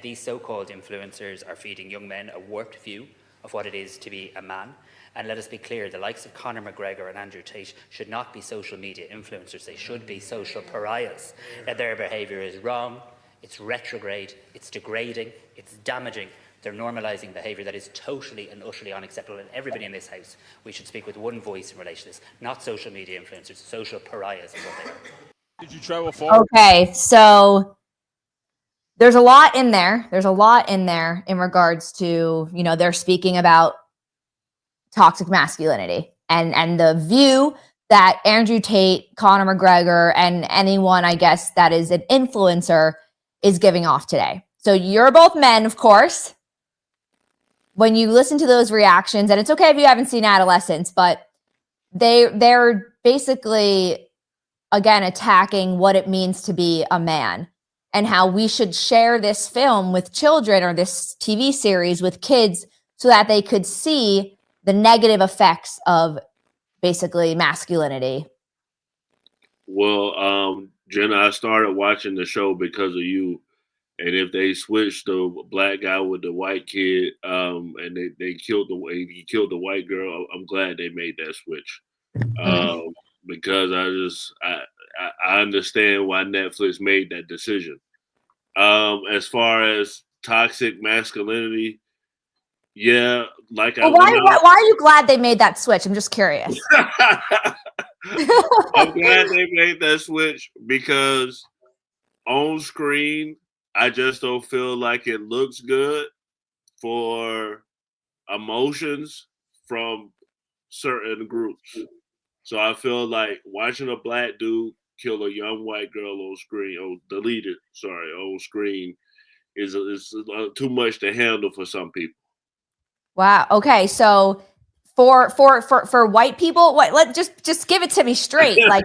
These so-called influencers are feeding young men a warped view of what it is to be a man. And let us be clear, the likes of Conor McGregor and Andrew Tate should not be social media influencers. They should be social pariahs. Their behaviour is wrong, it's retrograde, it's degrading, it's damaging. They're normalising behaviour that is totally and utterly unacceptable. And everybody in this house, we should speak with one voice in relation to this. Not social media influencers, social pariahs is what they are. Did you travel far? Okay, so there's a lot in there. There's a lot in there in regards to, they're speaking about toxic masculinity and the view that Andrew Tate, Conor McGregor, and anyone, I guess, that is an influencer is giving off today. So you're both men, of course. When you listen to those reactions, and it's okay if you haven't seen Adolescence, but they're basically, again, attacking what it means to be a man and how we should share this film with children or this TV series with kids so that they could see the negative effects of basically masculinity. Well, Jenna, I started watching the show because of you. And if they switched the black guy with the white kid, and he killed the white girl, I'm glad they made that switch. Because I understand why Netflix made that decision. As far as toxic masculinity, yeah, like well, why are you glad they made that switch? I'm just curious. I'm glad they made that switch because on screen, I just don't feel like it looks good for emotions from certain groups. So I feel like watching a black dude kill a young white girl on screen, on screen, is too much to handle for some people. Wow. Okay. So for white people, just give it to me straight. Like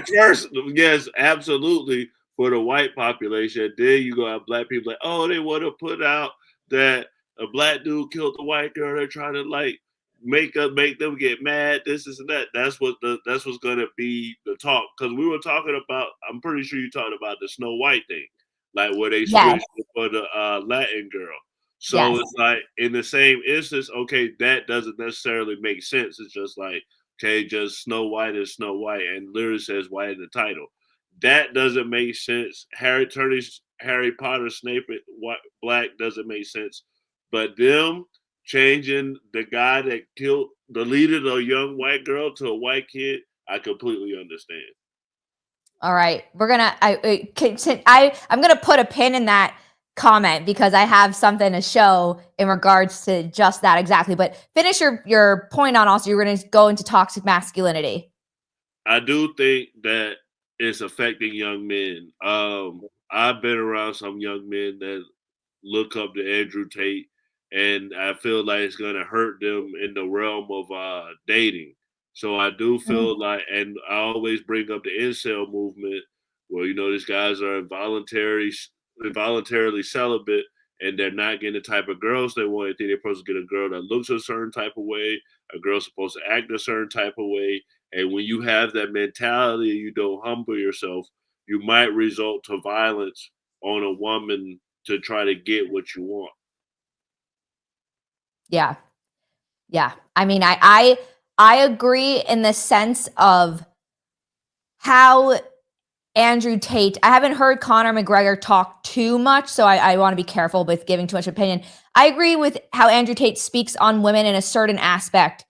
first, yes, absolutely. For the white population, then you go have black people like, oh, they want to put out that a black dude killed a white girl. They're trying to like make them get mad. This and that. That's what's gonna be the talk. Because we were talking about. I'm pretty sure you talked about the Snow White thing, like where they switched for the Latin girl. So it's like in the same instance, okay, that doesn't necessarily make sense. It's just like, okay, just Snow White is Snow White, and literally says white in the title. That doesn't make sense. Harry Potter Snape black doesn't make sense. But them changing the guy that killed the leader of a young white girl to a white kid, I completely understand. All right, I'm gonna put a pin in that comment because I have something to show in regards to just that exactly. But finish your point on also, you're going to go into toxic masculinity. I do think that it's affecting young men. I've been around some young men that look up to Andrew Tate, and I feel like it's going to hurt them in the realm of dating. So I do feel like, and I always bring up the incel movement, where these guys are involuntarily celibate, and they're not getting the type of girls they want. I think they're supposed to get a girl that looks a certain type of way, a girl's supposed to act a certain type of way, and when you have that mentality, you don't humble yourself, you might result to violence on a woman to try to get what you want. Yeah. Yeah. I mean, I agree in the sense of how Andrew Tate, I haven't heard Conor McGregor talk too much, so I want to be careful with giving too much opinion. I agree with how Andrew Tate speaks on women in a certain aspect.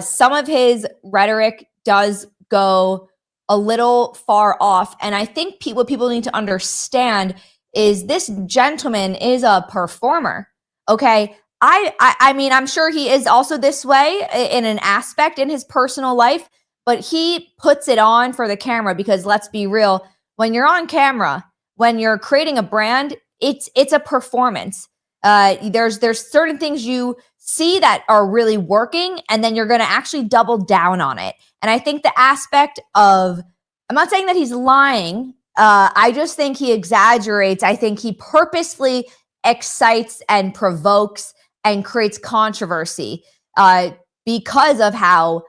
Some of his rhetoric does go a little far off, and I think what people need to understand is this gentleman is a performer, okay? I mean, I'm sure he is also this way in an aspect in his personal life, but he puts it on for the camera because let's be real, when you're on camera, when you're creating a brand, it's a performance. There's certain things you see that are really working, and then you're going to actually double down on it. And I think the aspect of, I'm not saying that he's lying. I just think he exaggerates. I think he purposefully excites and provokes and creates controversy because of how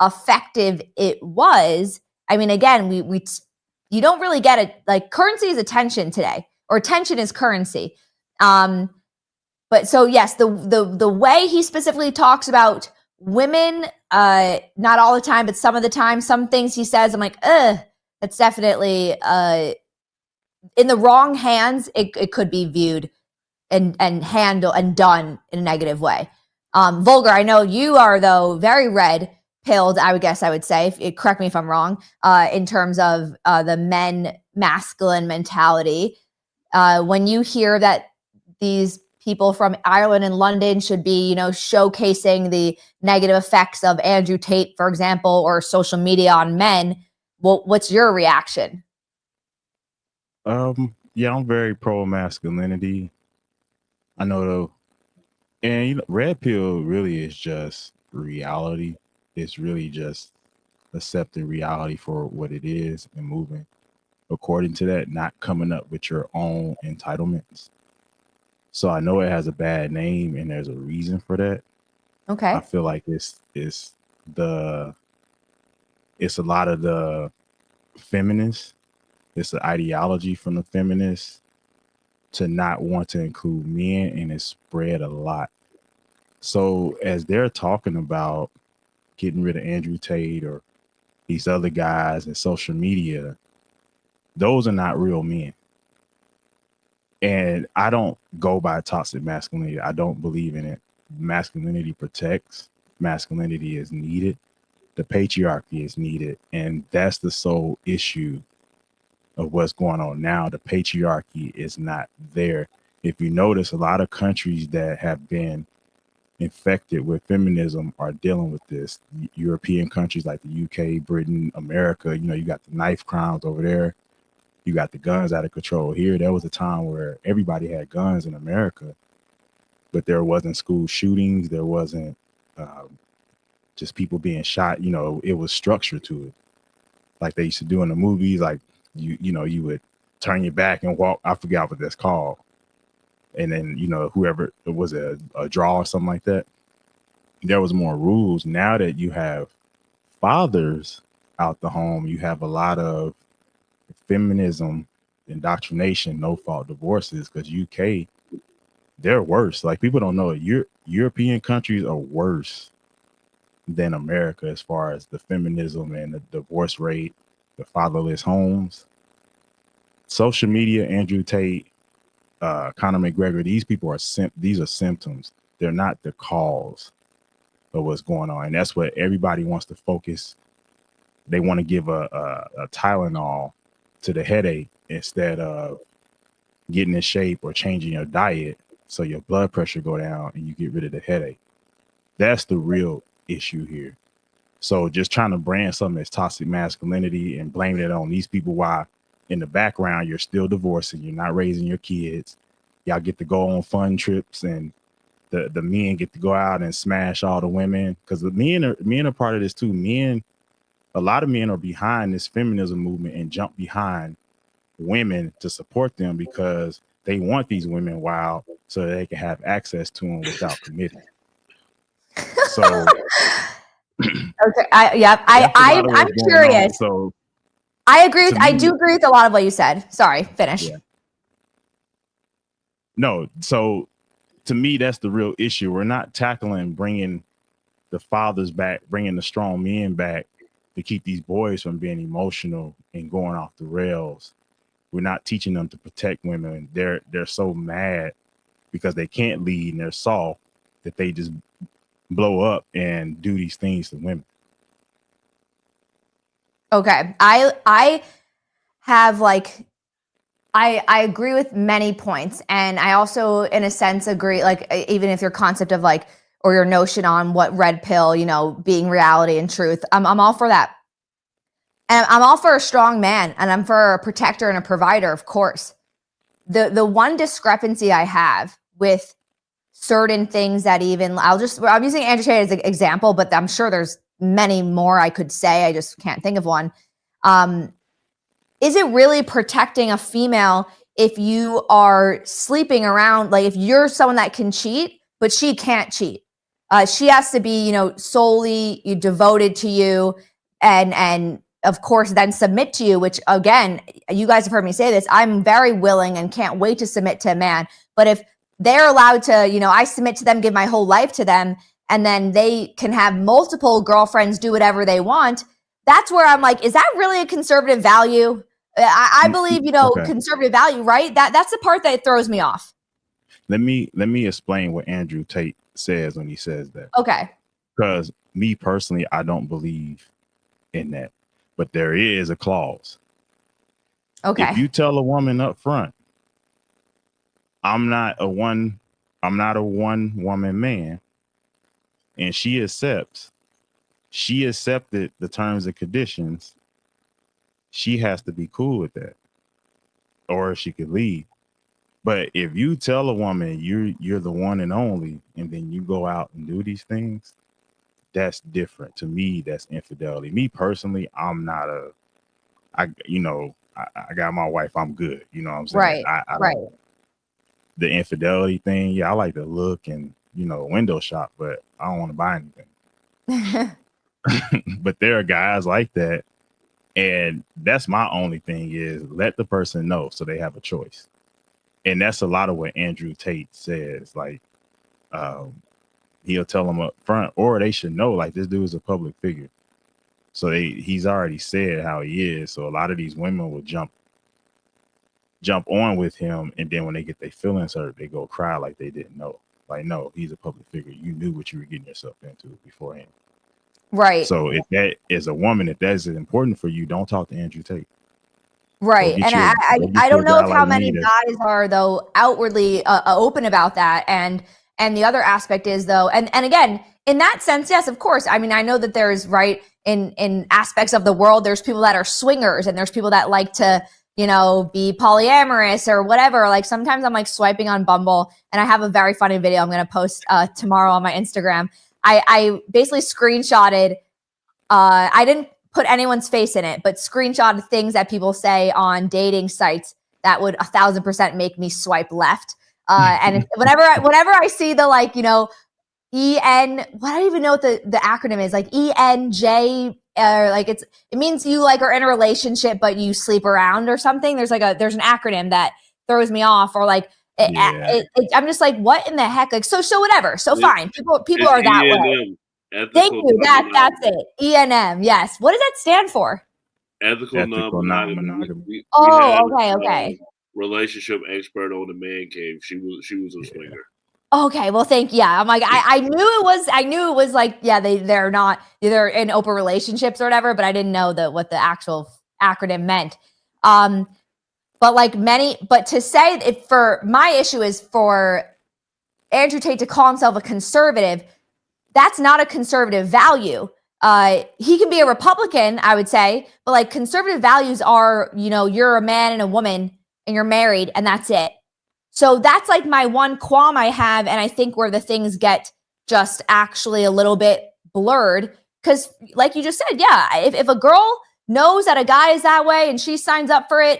effective it was. I mean, again, you don't really get it. Like, currency is attention today, or attention is currency. But so yes, the way he specifically talks about women, not all the time, but some of the time, some things he says, I'm like, that's definitely in the wrong hands. It could be viewed and handled and done in a negative way. Vulgar, I know you are, though, very red pilled, I would say, correct me if I'm wrong, in terms of the men masculine mentality. When you hear that these people from Ireland and London should be, showcasing the negative effects of Andrew Tate, for example, or social media on men, what's your reaction? Yeah, I'm very pro masculinity. I know though, and red pill really is just reality. It's really just accepting reality for what it is and moving according to that, not coming up with your own entitlements. So I know it has a bad name, and there's a reason for that. Okay. I feel like it's a lot of the feminists. It's the ideology from the feminists to not want to include men, and it's spread a lot. So as they're talking about getting rid of Andrew Tate or these other guys in social media, those are not real men. And I don't go by toxic masculinity. I don't believe in it. Masculinity protects. Masculinity is needed. The patriarchy is needed. And that's the sole issue of what's going on now. The patriarchy is not there. If you notice, a lot of countries that have been infected with feminism are dealing with this. European countries like the UK, Britain, America, you got the knife crimes over there. You got the guns out of control here. There was a time where everybody had guns in America, but there wasn't school shootings. There wasn't just people being shot. It was structure to it, like they used to do in the movies. Like you would turn your back and walk. I forgot what that's called. And then, whoever it was, a draw or something like that. There was more rules. Now that you have fathers out the home, you have a lot of feminism, indoctrination, no fault divorces, because UK, they're worse. Like, people don't know it. European countries are worse than America as far as the feminism and the divorce rate, the fatherless homes. Social media, Andrew Tate, Conor McGregor, these people these are symptoms. They're not the cause of what's going on. And that's what everybody wants to focus. They want to give a Tylenol to the headache instead of getting in shape or changing your diet so your blood pressure go down and you get rid of the headache. That's the real issue here. So just trying to brand something as toxic masculinity and blaming it on these people while in the background you're still divorcing, you're not raising your kids. Y'all get to go on fun trips and the men get to go out and smash all the women, because the men are part of this too. A lot of men are behind this feminism movement and jump behind women to support them because they want these women wild so they can have access to them without committing. So okay, I'm curious. So I agree with. I do agree with a lot of what you said. Sorry, finish. Yeah. No, so to me, that's the real issue. We're not tackling bringing the fathers back, bringing the strong men back to keep these boys from being emotional and going off the rails. We're not teaching them to protect women. They're so mad because they can't lead and they're soft that they just blow up and do these things to women. Okay. I have like, I agree with many points. And I also, in a sense, agree, like, even if your concept of like, or your notion on what red pill, you know, being reality and truth, I'm all for that. And I'm all for a strong man, and I'm for a protector and a provider, of course. The one discrepancy I have with certain things that even, I'm using Andrew Tate as an example, but I'm sure there's many more I could say. I just can't think of one. Is it really protecting a female if you are sleeping around? Like if you're someone that can cheat, but she can't cheat. She has to be, you know, solely devoted to you and of course then submit to you, which again, you guys have heard me say this. I'm very willing and can't wait to submit to a man. But if they're allowed to, you know, I submit to them, give my whole life to them, and then they can have multiple girlfriends, do whatever they want. That's where I'm like, is that really a conservative value? I believe, you know, conservative value, right? That's the part that throws me off. Let me explain what Andrew Tate says when he says that. Okay. Because me personally, I don't believe in that. But there is a clause. Okay. If you tell a woman up front, I'm not a one woman man, and she accepted the terms and conditions, she has to be cool with that, or she could leave. But if you tell a woman you're the one and only, and then you go out and do these things, that's different. To me, that's infidelity. Me personally, I'm not I got my wife, I'm good. You know what I'm saying? Right. Right. The infidelity thing, yeah, I like to look and, you know, window shop, but I don't want to buy anything. But there are guys like that. And that's my only thing is let the person know so they have a choice. And that's a lot of what Andrew Tate says. Like, he'll tell them up front, or they should know, like, this dude is a public figure. So he's already said how he is. So a lot of these women will jump on with him. And then when they get their feelings hurt, they go cry like they didn't know. Like, no, he's a public figure. You knew what you were getting yourself into beforehand. Right. So if that is a woman, if that's important for you, don't talk to Andrew Tate. Right. And I don't know if how many guys are, though, outwardly open about that. And the other aspect is, though, and again, in that sense, yes, of course. I mean, I know that there's, right, in aspects of the world, there's people that are swingers and there's people that like to, you know, be polyamorous or whatever. Like sometimes I'm like swiping on Bumble, and I have a very funny video I'm going to post tomorrow on my Instagram. I basically screenshotted, I didn't put anyone's face in it, but screenshotted things that people say on dating sites that would 1,000% make me swipe left. And whenever I see the, like, you know, EN, what I don't even know what the acronym is, like ENJ, or like it means you like are in a relationship but you sleep around or something. There's an acronym that throws me off, or like I'm just like, what in the heck? Like so whatever. So fine, people are that way. Thank you. That's it. ENM. Yes. What does that stand for? Ethical non-monogamy. Okay. Relationship expert on the Man Cave. She was a swinger. Okay, well, thank you. Yeah, I'm like, I knew it was like, yeah, they're not, they're in open relationships or whatever, but I didn't know what the actual acronym meant. But but to say if for my issue is for Andrew Tate to call himself a conservative, that's not a conservative value. He can be a Republican, I would say, but like conservative values are, you're a man and a woman and you're married and that's it. So that's like my one qualm I have. And I think where the things get just actually a little bit blurred. Because like you just said, yeah, if a girl knows that a guy is that way and she signs up for it,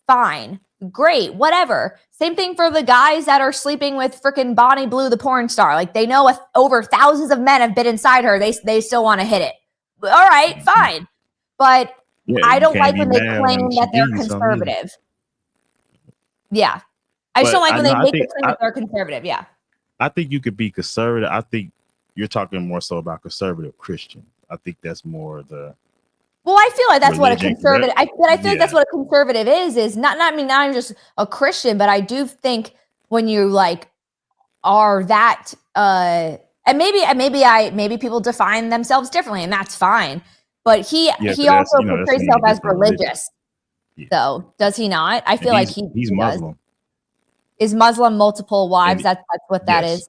fine, great, whatever. Same thing for the guys that are sleeping with freaking Bonnie Blue, the porn star. Like they know over thousands of men have been inside her. They still want to hit it. All right, fine. But I don't like when they claim that they're conservative. Yeah. I just don't like when they make the claim that they're conservative. Yeah. I think you could be conservative. I think you're talking more so about conservative Christian. I think that's more the. Well, I feel like that's what a conservative. I feel like that's what a conservative is not. I mean, not just a Christian, but I do think when you like are that, and maybe people define themselves differently, and that's fine. But he also portrays himself as religious. Yeah. Though, does he not? I feel like he's Muslim. Is Muslim multiple wives? That's what that is.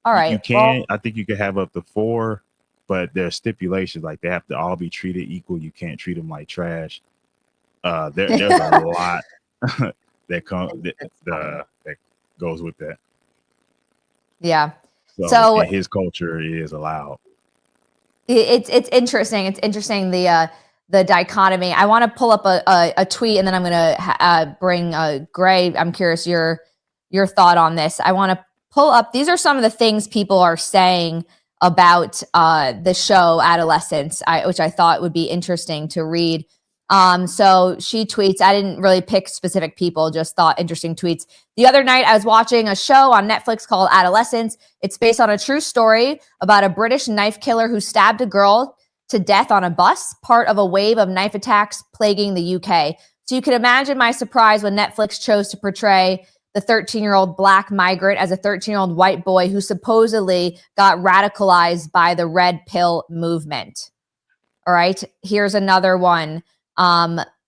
All right. You can. I think you can have up to 4. But there's stipulations, like they have to all be treated equal. You can't treat them like trash. There's a lot that goes with that. Yeah. So in his culture, it is allowed. It's interesting. It's interesting the dichotomy. I want to pull up a tweet, and then I'm going to bring Gray. I'm curious your thought on this. I want to pull up. These are some of the things people are saying about the show Adolescent, which I thought would be interesting to read. So she tweets, I didn't really pick specific people, just thought interesting tweets. The other night, I was watching a show on Netflix called Adolescent. It's based on a true story about a British knife killer who stabbed a girl to death on a bus, part of a wave of knife attacks plaguing the UK. So you can imagine my surprise when Netflix chose to portray the 13-year-old black migrant as a 13-year-old white boy who supposedly got radicalized by the red pill movement. All right, here's another one.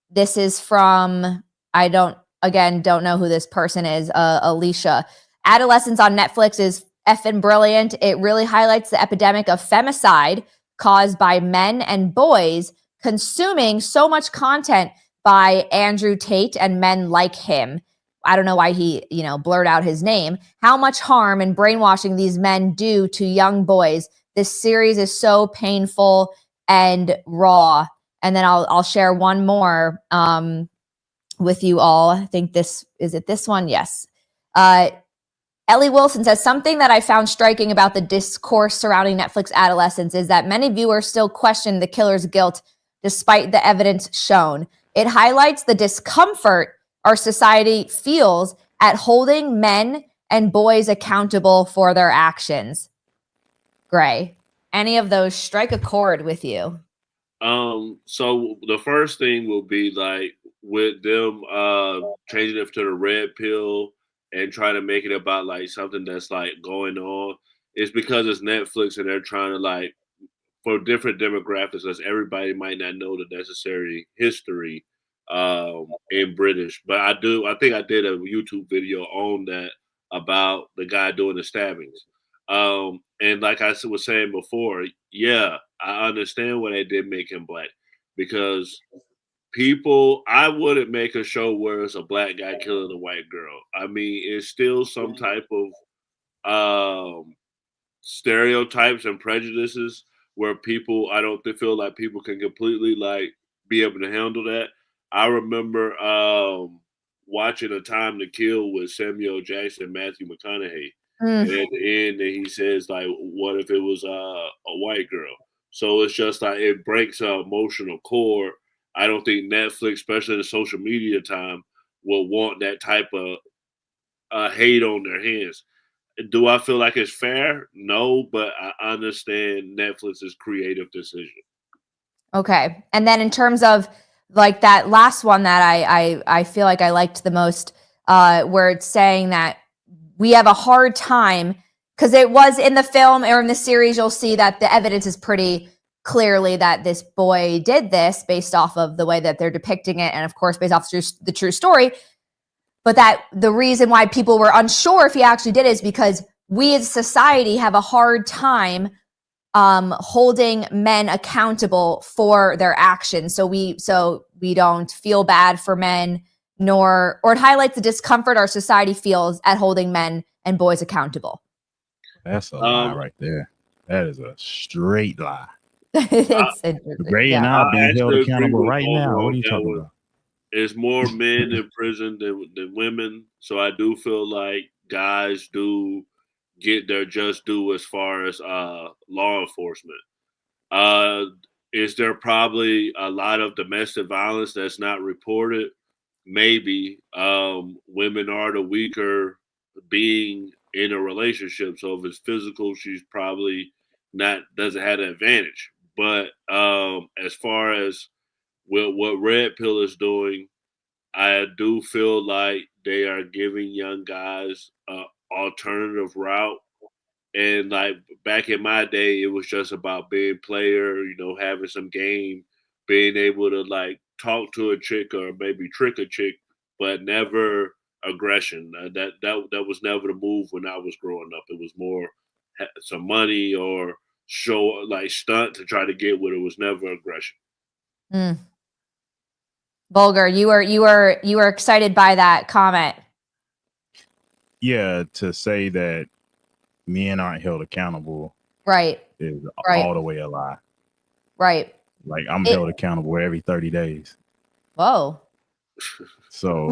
This is from, I don't know who this person is, Alicia. Adolescence on Netflix is effing brilliant. It really highlights the epidemic of femicide caused by men and boys consuming so much content by Andrew Tate and men like him. I don't know why he, blurred out his name. How much harm and brainwashing these men do to young boys. This series is so painful and raw. And then I'll share one more with you all. I think this one? Yes. Ellie Wilson says, something that I found striking about the discourse surrounding Netflix Adolescence is that many viewers still question the killer's guilt despite the evidence shown. It highlights the discomfort our society feels at holding men and boys accountable for their actions. Gray, any of those strike a chord with you? So the first thing will be like with them changing it to the red pill and trying to make it about like something that's like going on. It's because it's Netflix and they're trying to like for different demographics, because everybody might not know the necessary history in British. But I think I did a YouTube video on that about the guy doing the stabbings. And like I was saying before, yeah, I understand why they did make him black, because I wouldn't make a show where it's a black guy killing a white girl. I mean, it's still some type of stereotypes and prejudices where I don't feel like people can completely like be able to handle that. I remember watching A Time to Kill with Samuel Jackson and Matthew McConaughey. And at the end, he says, like, what if it was a white girl? So it's just like it breaks an emotional cord. I don't think Netflix, especially in the social media time, will want that type of hate on their hands. Do I feel like it's fair? No, but I understand Netflix's creative decision. Okay. And then in terms of like that last one that I feel like I liked the most, where it's saying that we have a hard time, because it was in the film or in the series, you'll see that the evidence is pretty clearly that this boy did this based off of the way that they're depicting it, and of course based off the true story. But that the reason why people were unsure if he actually did is because we as a society have a hard time holding men accountable for their actions. So we don't feel bad for men, or it highlights the discomfort our society feels at holding men and boys accountable. That's a lie right there. That is a straight lie. It's interesting. Gray and I being held accountable right now. What are you talking about? There's more men in prison than women, so I do feel like guys do get their just due as far as law enforcement. Is there probably a lot of domestic violence that's not reported? Maybe. Women are the weaker being in a relationship, so if it's physical, she's probably doesn't have an advantage. But as far as what Red Pill is doing, I do feel like they are giving young guys an alternative route. And like back in my day, it was just about being player, having some game, being able to like talk to a chick or maybe trick a chick, but never aggression. That was never the move when I was growing up. It was more some money or show like stunt to try to get what it was never aggression. Vulgar, you were excited by that comment. Yeah, to say that men aren't held accountable, right, is all the way a lie. Right. Like I'm held accountable every 30 days. Whoa. So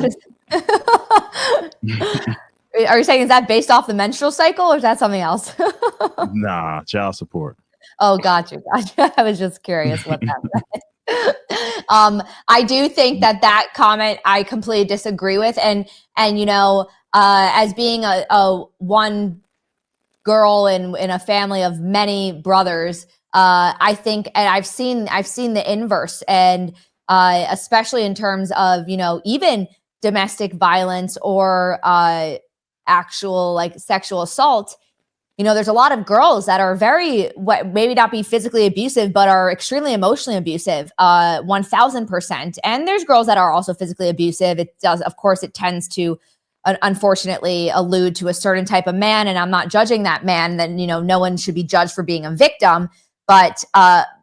are you saying, is that based off the menstrual cycle or is that something else? Nah, child support. Oh, gotcha. I was just curious what that meant. I do think that comment I completely disagree with, and as being a one girl in a family of many brothers, I think, and I've seen the inverse, and especially in terms of even domestic violence or actual like sexual assault. There's a lot of girls that are maybe not be physically abusive, but are extremely emotionally abusive, 1000%. And there's girls that are also physically abusive. It tends to, unfortunately, allude to a certain type of man. And I'm not judging that man. Then, no one should be judged for being a victim. But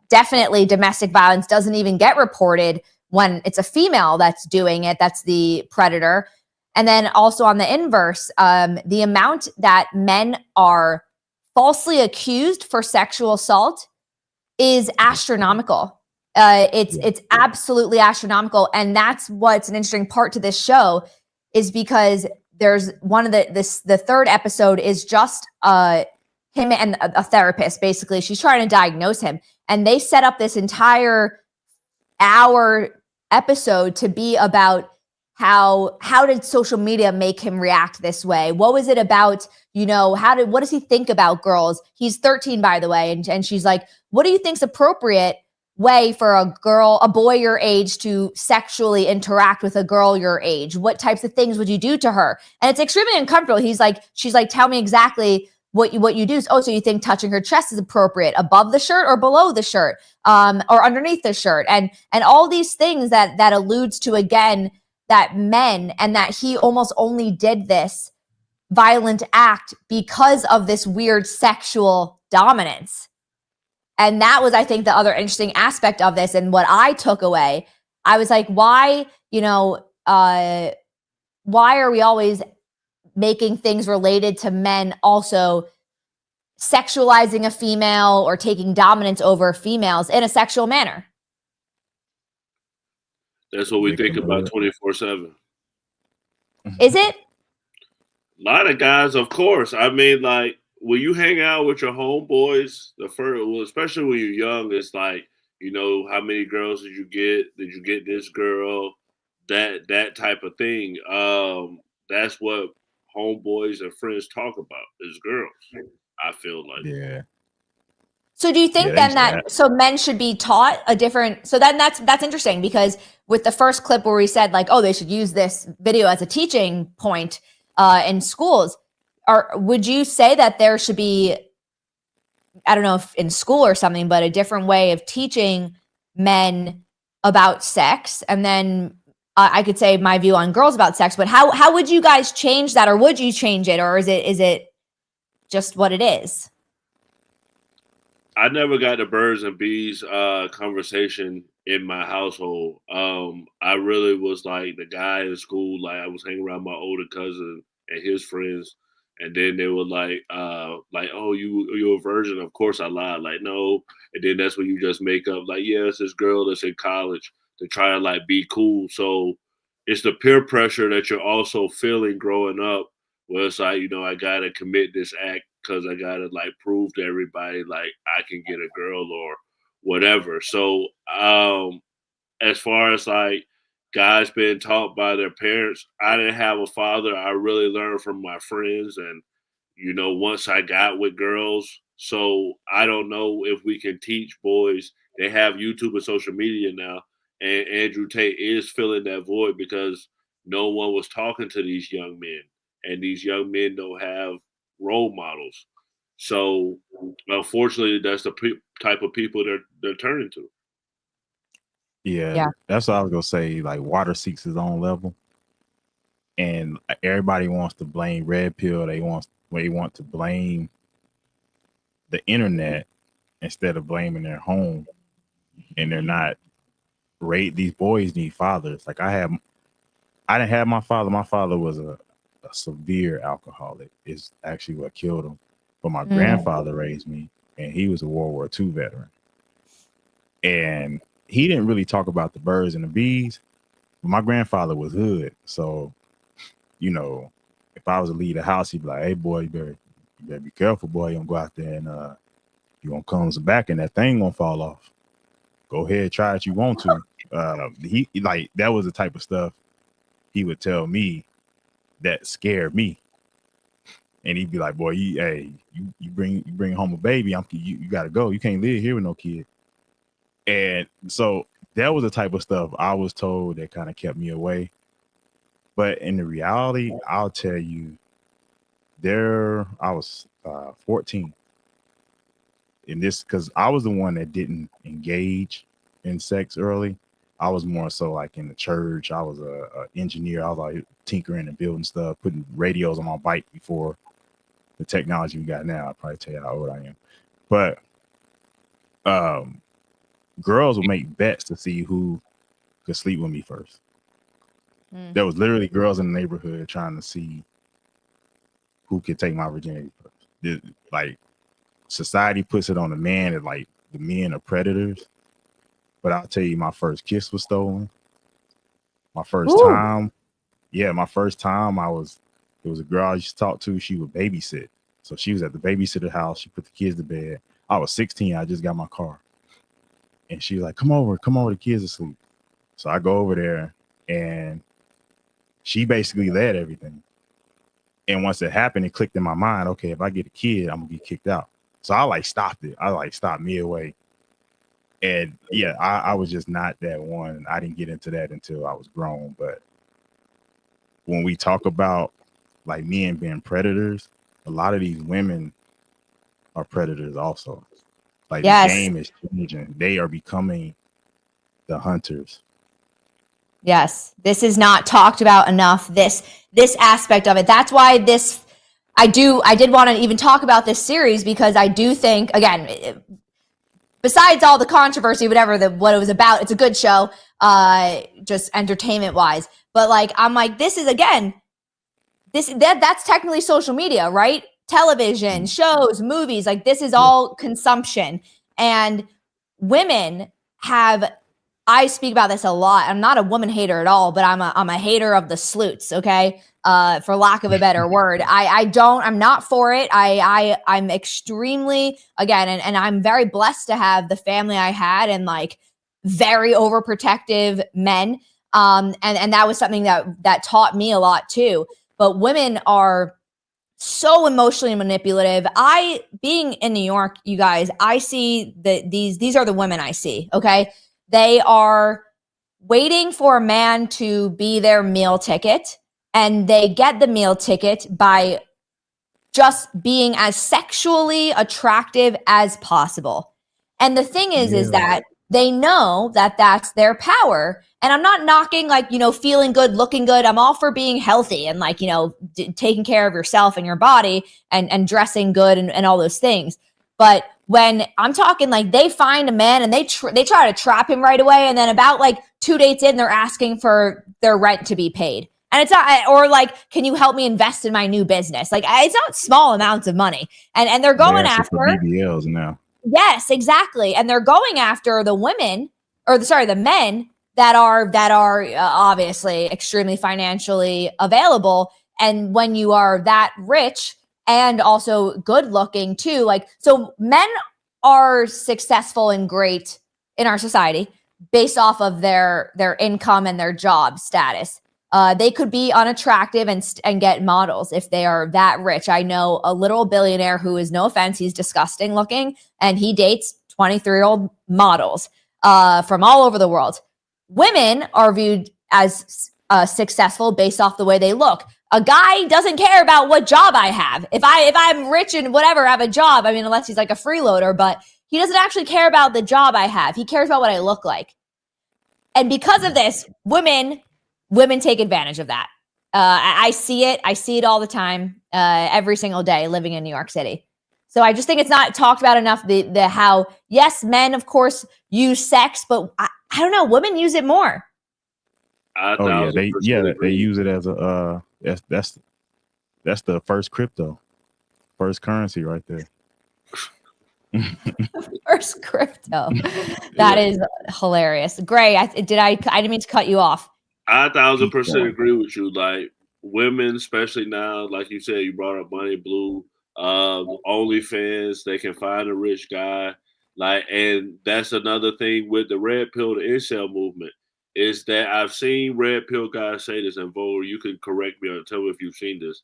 definitely domestic violence doesn't even get reported when it's a female that's doing it. That's the predator. And then also on the inverse, the amount that men are falsely accused for sexual assault is astronomical. It's absolutely astronomical. And that's what's an interesting part to this show, is because there's one of the third episode is just him and a therapist. Basically, she's trying to diagnose him. And they set up this entire hour episode to be about how did social media make him react this way? What was it about, what does he think about girls? He's 13, by the way. And she's like, what do you think's appropriate way for a boy your age to sexually interact with a girl your age? What types of things would you do to her? And it's extremely uncomfortable. She's like, tell me exactly what you do. Oh, so you think touching her chest is appropriate, above the shirt or below the shirt, or underneath the shirt, and all these things that alludes to, again, that men, and that he almost only did this violent act because of this weird sexual dominance. And that was, I think, the other interesting aspect of this. And what I took away, I was like, why are we always making things related to men also sexualizing a female or taking dominance over females in a sexual manner? That's what we think about 24/7. Is it? A lot of guys, of course. I mean, like, when you hang out with your homeboys, especially when you're young, it's like, how many girls did you get? Did you get this girl? That type of thing. That's what homeboys and friends talk about is girls. I feel like. Yeah. So do you think so men should be taught a different, so then that's interesting, because with the first clip where we said like, oh, they should use this video as a teaching point in schools, would you say that there should be I don't know if in school or something, but a different way of teaching men about sex. And then I could say my view on girls about sex, but how would you guys change that, or would you change it, or is it just what it is? I never got the birds and bees conversation in my household. I really was like the guy in school. Like I was hanging around my older cousin and his friends, and then they were like, oh, you're a virgin. Of course, I lied. Like no, and then that's when you just make up. Like yeah, it's this girl that's in college to try to like be cool. So it's the peer pressure that you're also feeling growing up, where it's like I gotta commit this act because I gotta like prove to everybody like I can get a girl or whatever. So as far as like guys being taught by their parents, I didn't have a father. I really learned from my friends and once I got with girls. So I don't know if we can teach boys. They have YouTube and social media now, and Andrew Tate is filling that void because no one was talking to these young men, and these young men don't have role models. So unfortunately, that's the type of people they're turning to. Yeah, that's what I was gonna say. Like water seeks its own level, and everybody wants to blame red pill. They want to blame the internet instead of blaming their home, and they're not. These boys need fathers. Like I didn't have my father. My father was a severe alcoholic. Is actually what killed him. But my grandfather raised me, and he was a World War II veteran, and he didn't really talk about the birds and the bees. But my grandfather was hood, so if I was to leave the house, he'd be like, "Hey, boy, you better be careful, boy. You don't go out there and you gonna come back and that thing gonna fall off. Go ahead, try it. You want to." He like that was the type of stuff he would tell me that scared me, and he'd be like, "Boy, you bring home a baby. You gotta go. You can't live here with no kid." And so that was the type of stuff I was told that kind of kept me away. But in the reality, I'll tell you, I was 14. In this, because I was the one that didn't engage in sex early. I was more so like in the church. I was a engineer. I was like tinkering and building stuff, putting radios on my bike before the technology we got now. I'll probably tell you how old I am. But girls would make bets to see who could sleep with me first. There was literally girls in the neighborhood trying to see who could take my virginity first. Like society puts it on the man that like the men are predators. But I'll tell you, my first kiss was stolen. My first time, there was a girl I used to talk to. She would babysit. So she was at the babysitter house. She put the kids to bed. I was 16. I just got my car. And she was like, come over, the kids are asleep. So I go over there and she basically led everything. And once it happened, it clicked in my mind, okay, if I get a kid, I'm gonna get kicked out. So I like stopped it. I like stopped midway. And yeah, I was just not that one. I didn't get into that until I was grown. But when we talk about like men being predators, a lot of these women are predators also. Like the game is changing. They are becoming the hunters. Yes, this is not talked about enough. This aspect of it. That's why I did want to even talk about this series, because I do think, again, besides all the controversy, what it was about, it's a good show, just entertainment wise. But like, I'm like, this is again, that's technically social media, right? Television, shows, movies, like this is all consumption. And women have, I speak about this a lot. I'm not a woman hater at all, but I'm a hater of the sleuths. Okay. For lack of a better word, I'm not for it. I'm extremely, again, and I'm very blessed to have the family I had and like very overprotective men. And that was something that taught me a lot too. But women are so emotionally manipulative. Being in New York, you guys, I see that these are the women I see. Okay. They are waiting for a man to be their meal ticket, and they get the meal ticket by just being as sexually attractive as possible. And the thing is that they know that that's their power. And I'm not knocking, like, you know, feeling good, looking good. I'm all for being healthy and, like, you know, taking care of yourself and your body and dressing good and all those things. But when I'm talking, like, they find a man and they try to trap him right away. And then about like 2 dates in, they're asking for their rent to be paid. And it's not, or like, can you help me invest in my new business? Like, it's not small amounts of money. And they're going after BBLs now. Yes, exactly. And they're going after the women, or the men that are obviously extremely financially available. And when you are that rich and also good looking too, like, so men are successful and great in our society based off of their income and their job status. They could be unattractive and get models if they are that rich. I know a little billionaire who is, no offense, he's disgusting looking, and he dates 23-year-old models from all over the world. Women are viewed as successful based off the way they look. A guy doesn't care about what job I have. If I'm rich and whatever, I have a job. I mean, unless he's like a freeloader, but he doesn't actually care about the job I have. He cares about what I look like. And because of this, women take advantage of that. I see it. I see it all the time, every single day living in New York City. So I just think it's not talked about enough, the how, yes, men, of course, use sex, but I don't know, women use it more. They use it as a that's the first currency right there. First crypto. That is hilarious. Gray, I didn't mean to cut you off. I 1,000% agree with you. Like, women, especially now, like you said, you brought up Money Blue, OnlyFans, they can find a rich guy. Like, and that's another thing with the red pill, the incel movement, is that I've seen red pill guys say this, and Vol, you can correct me or tell me if you've seen this,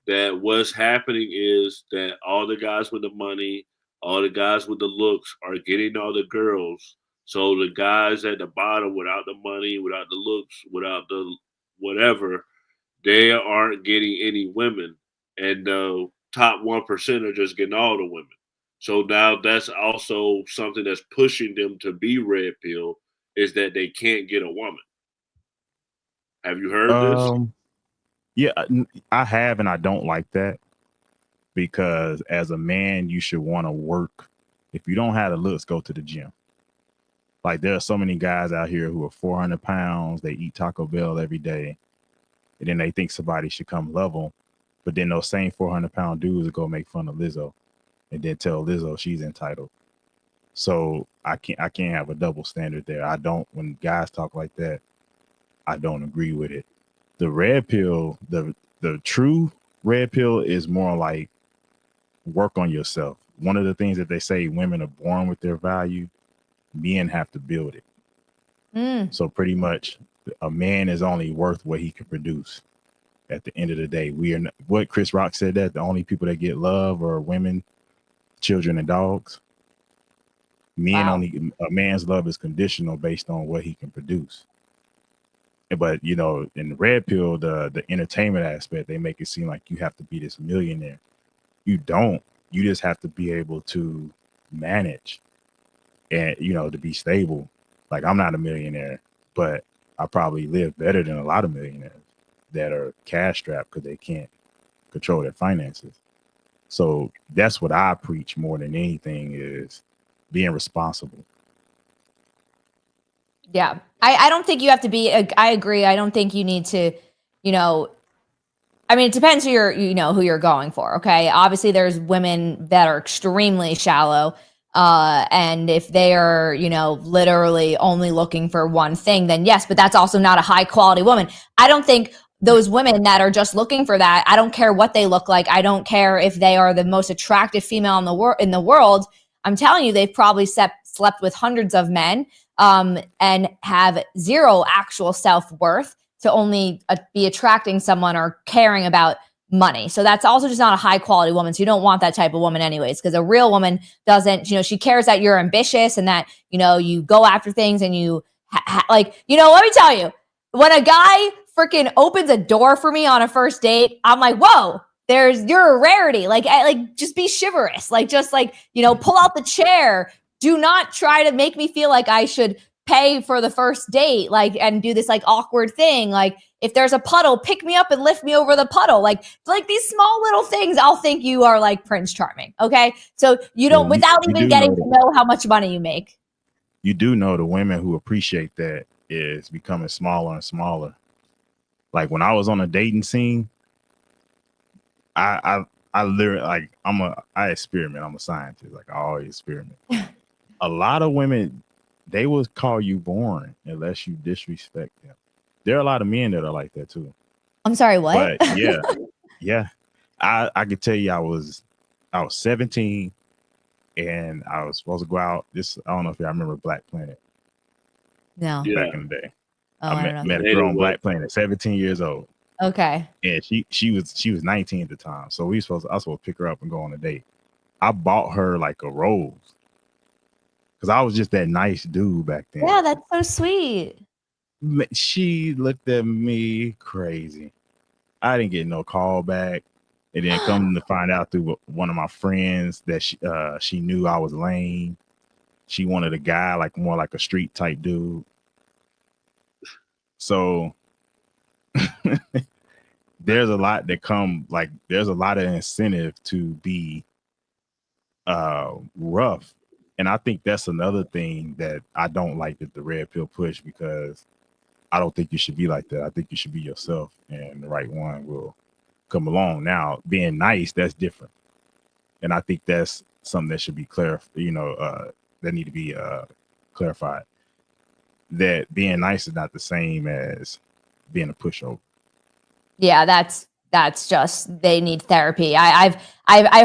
that what's happening is that all the guys with the money, all the guys with the looks are getting all the girls. So the guys at the bottom, without the money, without the looks, without the whatever, they aren't getting any women. And the top 1% are just getting all the women. So now that's also something that's pushing them to be red pill, is that they can't get a woman. Have you heard this? Yeah, I have, and I don't like that, because as a man, you should want to work. If you don't have the looks, go to the gym. Like, there are so many guys out here who are 400 pounds. They eat Taco Bell every day, and then they think somebody should come love them. But then those same 400-pound dudes go make fun of Lizzo, and then tell Lizzo she's entitled. So I can't have a double standard there. I don't. When guys talk like that, I don't agree with it. The red pill, the true red pill, is more like work on yourself. One of the things that they say, women are born with their value. Men have to build it. So pretty much a man is only worth what he can produce. At the end of the day, we are not, what Chris Rock said, that the only people that get love are women, children, and dogs. A man's love is conditional based on what he can produce. But, you know, in the red pill, the entertainment aspect, they make it seem like you have to be this millionaire. You don't. You just have to be able to manage and, you know, to be stable. Like, I'm not a millionaire, but I probably live better than a lot of millionaires that are cash strapped because they can't control their finances. So that's what I preach more than anything, is being responsible. Yeah. I don't think you have to be, I agree. I don't think you need to, you know, I mean, it depends who you're going for. Okay. Obviously there's women that are extremely shallow. And if they are, you know, literally only looking for one thing, then yes, but that's also not a high quality woman. I don't think those women that are just looking for that, I don't care what they look like. I don't care if they are the most attractive female in the world. I'm telling you, they've probably slept with hundreds of men, and have zero actual self-worth to only be attracting someone or caring about money. So that's also just not a high quality woman. So you don't want that type of woman anyways, because a real woman doesn't, you know, she cares that you're ambitious and that, you know, you go after things and you like, you know, let me tell you, when a guy freaking opens a door for me on a first date, I'm like, whoa, you're a rarity. Like just be chivalrous. Like, just like, pull out the chair. Do not try to make me feel like I should pay for the first date, like, and do this like awkward thing. Like, if there's a puddle, pick me up and lift me over the puddle. Like these small little things, I'll think you are like Prince Charming. Okay. So you don't, without even getting to know how much money you make. You do know the women who appreciate that is becoming smaller and smaller. Like when I was on a dating scene, I literally, like, I experiment. I'm a scientist. Like, I always experiment. A lot of women, they will call you boring unless you disrespect them. There are a lot of men that are like that too. I'm sorry, what? But yeah. I could tell you I was 17 and I was supposed to go out. I don't know if y'all remember Black Planet. No. Back in the day. Oh, I met a girl on Black Planet, 17 years old. Okay. And she was 19 at the time. So I was supposed to pick her up and go on a date. I bought her like a rose. Because I was just that nice dude back then. Yeah, that's so sweet. She looked at me crazy. I didn't get no call back. And then come to find out through one of my friends that she knew I was lame. She wanted a guy like more like a street type dude. So there's a lot that there's a lot of incentive to be rough. And I think that's another thing that I don't like that the red pill push, because I don't think you should be like that. I think you should be yourself, and the right one will come along. Now, being nice, that's different. And I think that's something that should be clarified, that need to be clarified. That being nice is not the same as being a pushover. Yeah, that's just, they need therapy. I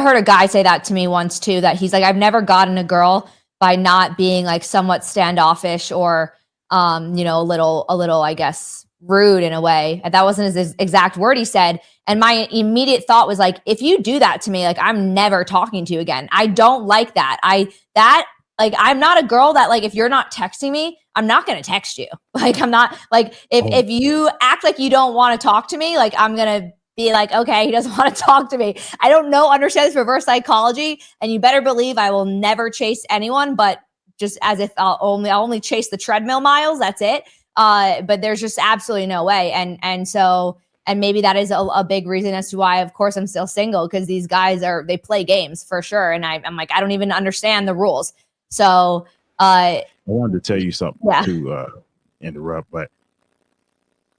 heard a guy say that to me once too, that he's like, I've never gotten a girl by not being like somewhat standoffish or a little, I guess, rude in a way. And that wasn't his exact word he said. And my immediate thought was like, if you do that to me, like, I'm never talking to you again. I don't like that. I'm not a girl that, like, if you're not texting me, I'm not going to text you. Like, I'm not like, if you act like you don't want to talk to me, like, I'm going to be like, okay, he doesn't want to talk to me. I don't understand this reverse psychology. And you better believe I will never chase anyone, but just as if I'll only chase the treadmill miles. That's it. But there's just absolutely no way. And maybe that is a big reason as to why, of course, I'm still single, because these guys they play games for sure. And I'm like, I don't even understand the rules. So I wanted to tell you something to interrupt, but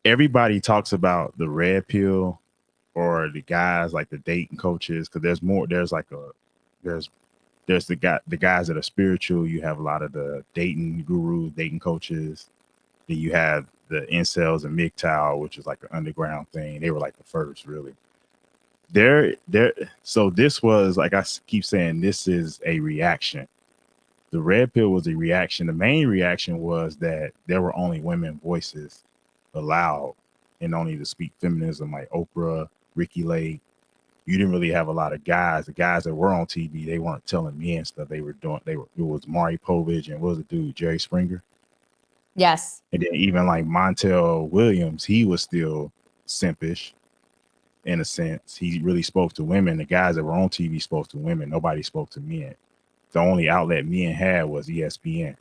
everybody talks about the red pill or the guys like the dating coaches, because there's more. There's the guys that are spiritual. You have a lot of the dating gurus, dating coaches. Then you have the incels and MGTOW, which is like an underground thing. They were like the first, really. So this was, like I keep saying, this is a reaction. The red pill was a reaction. The main reaction was that there were only women voices allowed, and only to speak feminism, like Oprah, Ricky Lake. You didn't really have a lot of guys. The guys that were on TV, they weren't telling men stuff. It was Maury Povich and what was the dude, Jerry Springer? Yes. And then even like Montel Williams, he was still simpish in a sense. He really spoke to women. The guys that were on TV spoke to women. Nobody spoke to men. The only outlet men had was ESPN.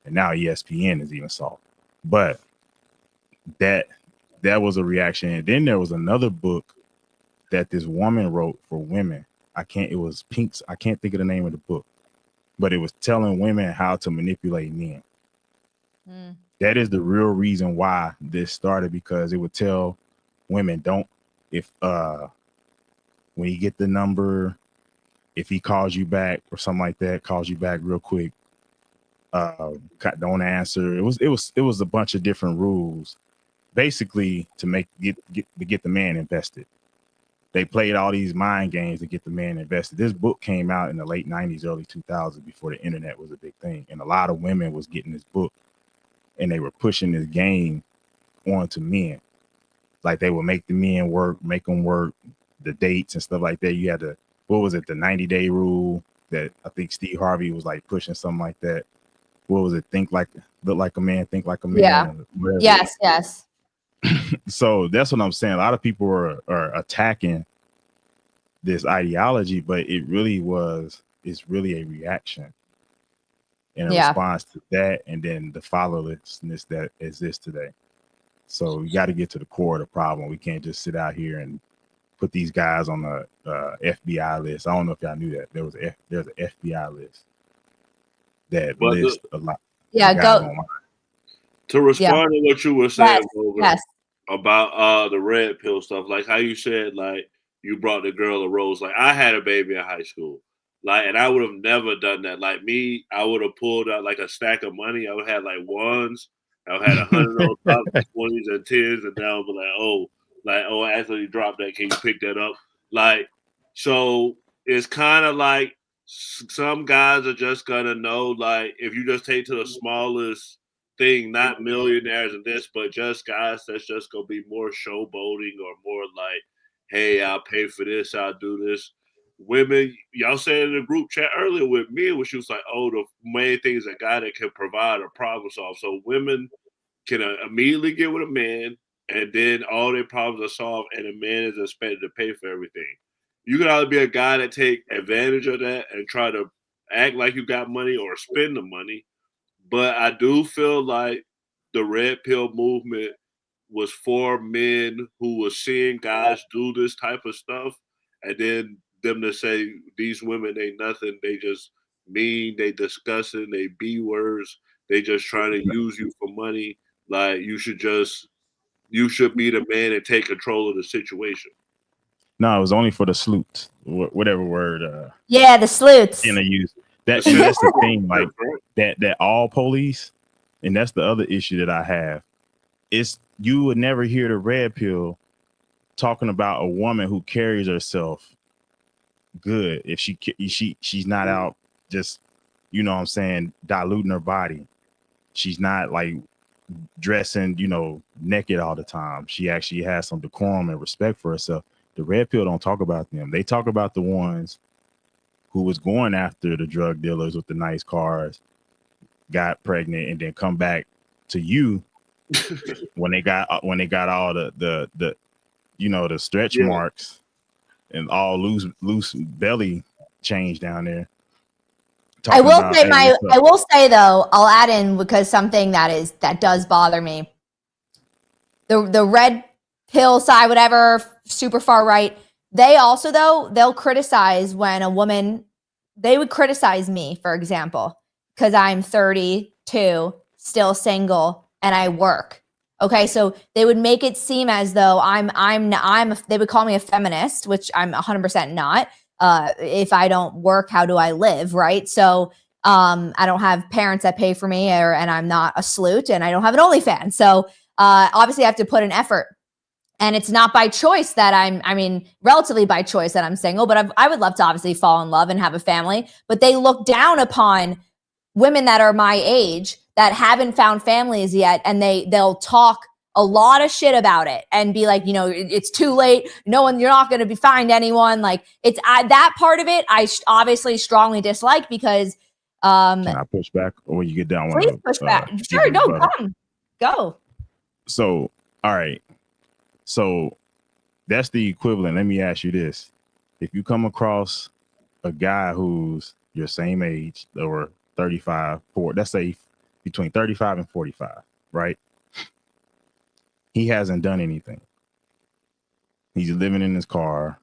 And now ESPN is even soft. But that was a reaction. And then there was another book that this woman wrote for women. It was Pink's. I can't think of the name of the book, but it was telling women how to manipulate men. That is the real reason why this started, because it would tell women, when you get the number, if he calls you back or something like that, calls you back real quick, don't answer. It was a bunch of different rules, basically to get the man invested. They played all these mind games to get the man invested. This book came out in the late 90s, early 2000s, before the internet was a big thing. And a lot of women was getting this book, and they were pushing this game onto men. Like, they would make the men work, make them work, the dates and stuff like that. You had the 90-day rule that I think Steve Harvey was like pushing, something like that. What was it? Look like a man, think like a man. Yeah. Yes. So that's what I'm saying. A lot of people are attacking this ideology, but it's really a reaction in a response to that, and then the fatherlessness that exists today. So we got to get to the core of the problem. We can't just sit out here and put these guys on the FBI list. I don't know if y'all knew that there's an FBI list that lists a lot. Yeah, go. To respond to what you were saying, yes. about the red pill stuff, like how you said, like you brought the girl a rose. Like I had a baby in high school, like, and I would have never done that. Like me, I would have pulled out like a stack of money. I would have like ones. I would have 100 on top, 20s and 10s, and then I would be like, oh, actually dropped that. Can you pick that up? Like, so it's kind of like some guys are just gonna know, like, if you just take to the smallest thing, not millionaires and this, but just guys that's just gonna be more showboating or more like, hey, I'll pay for this, I'll do this. Women, y'all said in the group chat earlier with me, when she was like, oh, the main thing is a guy that can provide or problem solve. So women can immediately get with a man, and then all their problems are solved, and a man is expected to pay for everything. You can either be a guy that take advantage of that and try to act like you got money or spend the money. But I do feel like the red pill movement was for men who were seeing guys do this type of stuff, and then them to say these women ain't nothing. They just mean, they disgusting, they B words, they just trying to use you for money. Like you should be the man and take control of the situation. No, it was only for the sleuths, whatever word. Yeah, the sleuths. They use that. And that's the thing, like that all police, and that's the other issue that I have. It's you would never hear the red pill talking about a woman who carries herself good if she's not out just, you know what I'm saying, diluting her body. She's not like dressing, you know, naked all the time. She actually has some decorum and respect for herself. The red pill don't talk about them. They talk about the ones who was going after the drug dealers with the nice cars, got pregnant, and then come back to you when they got all the you know, the stretch marks and all loose belly change down there. I will say though, I'll add in, because something that does bother me. The red pill side, whatever, super far right, they also, though, they'll criticize when a woman, they would criticize me, for example, because I'm 32, still single, and I work. Okay, so they would make it seem as though they would call me a feminist, which I'm 100% not. If I don't work, how do I live, right? So I don't have parents that pay for me, and I'm not a sleut, and I don't have an OnlyFans. So obviously I have to put an effort. And it's not by choice that relatively by choice that I'm single, but I would love to obviously fall in love and have a family. But they look down upon women that are my age that haven't found families yet, and they'll talk a lot of shit about it and be like, you know, it's too late. You're not going to find anyone. Like it's that part of it, I obviously strongly dislike because. Can I push back, or you get down? Please push back. Sure, go. So, all right. So that's the equivalent. Let me ask you this. If you come across a guy who's your same age, or 35, let's say between 35 and 45, right? He hasn't done anything. He's living in his car.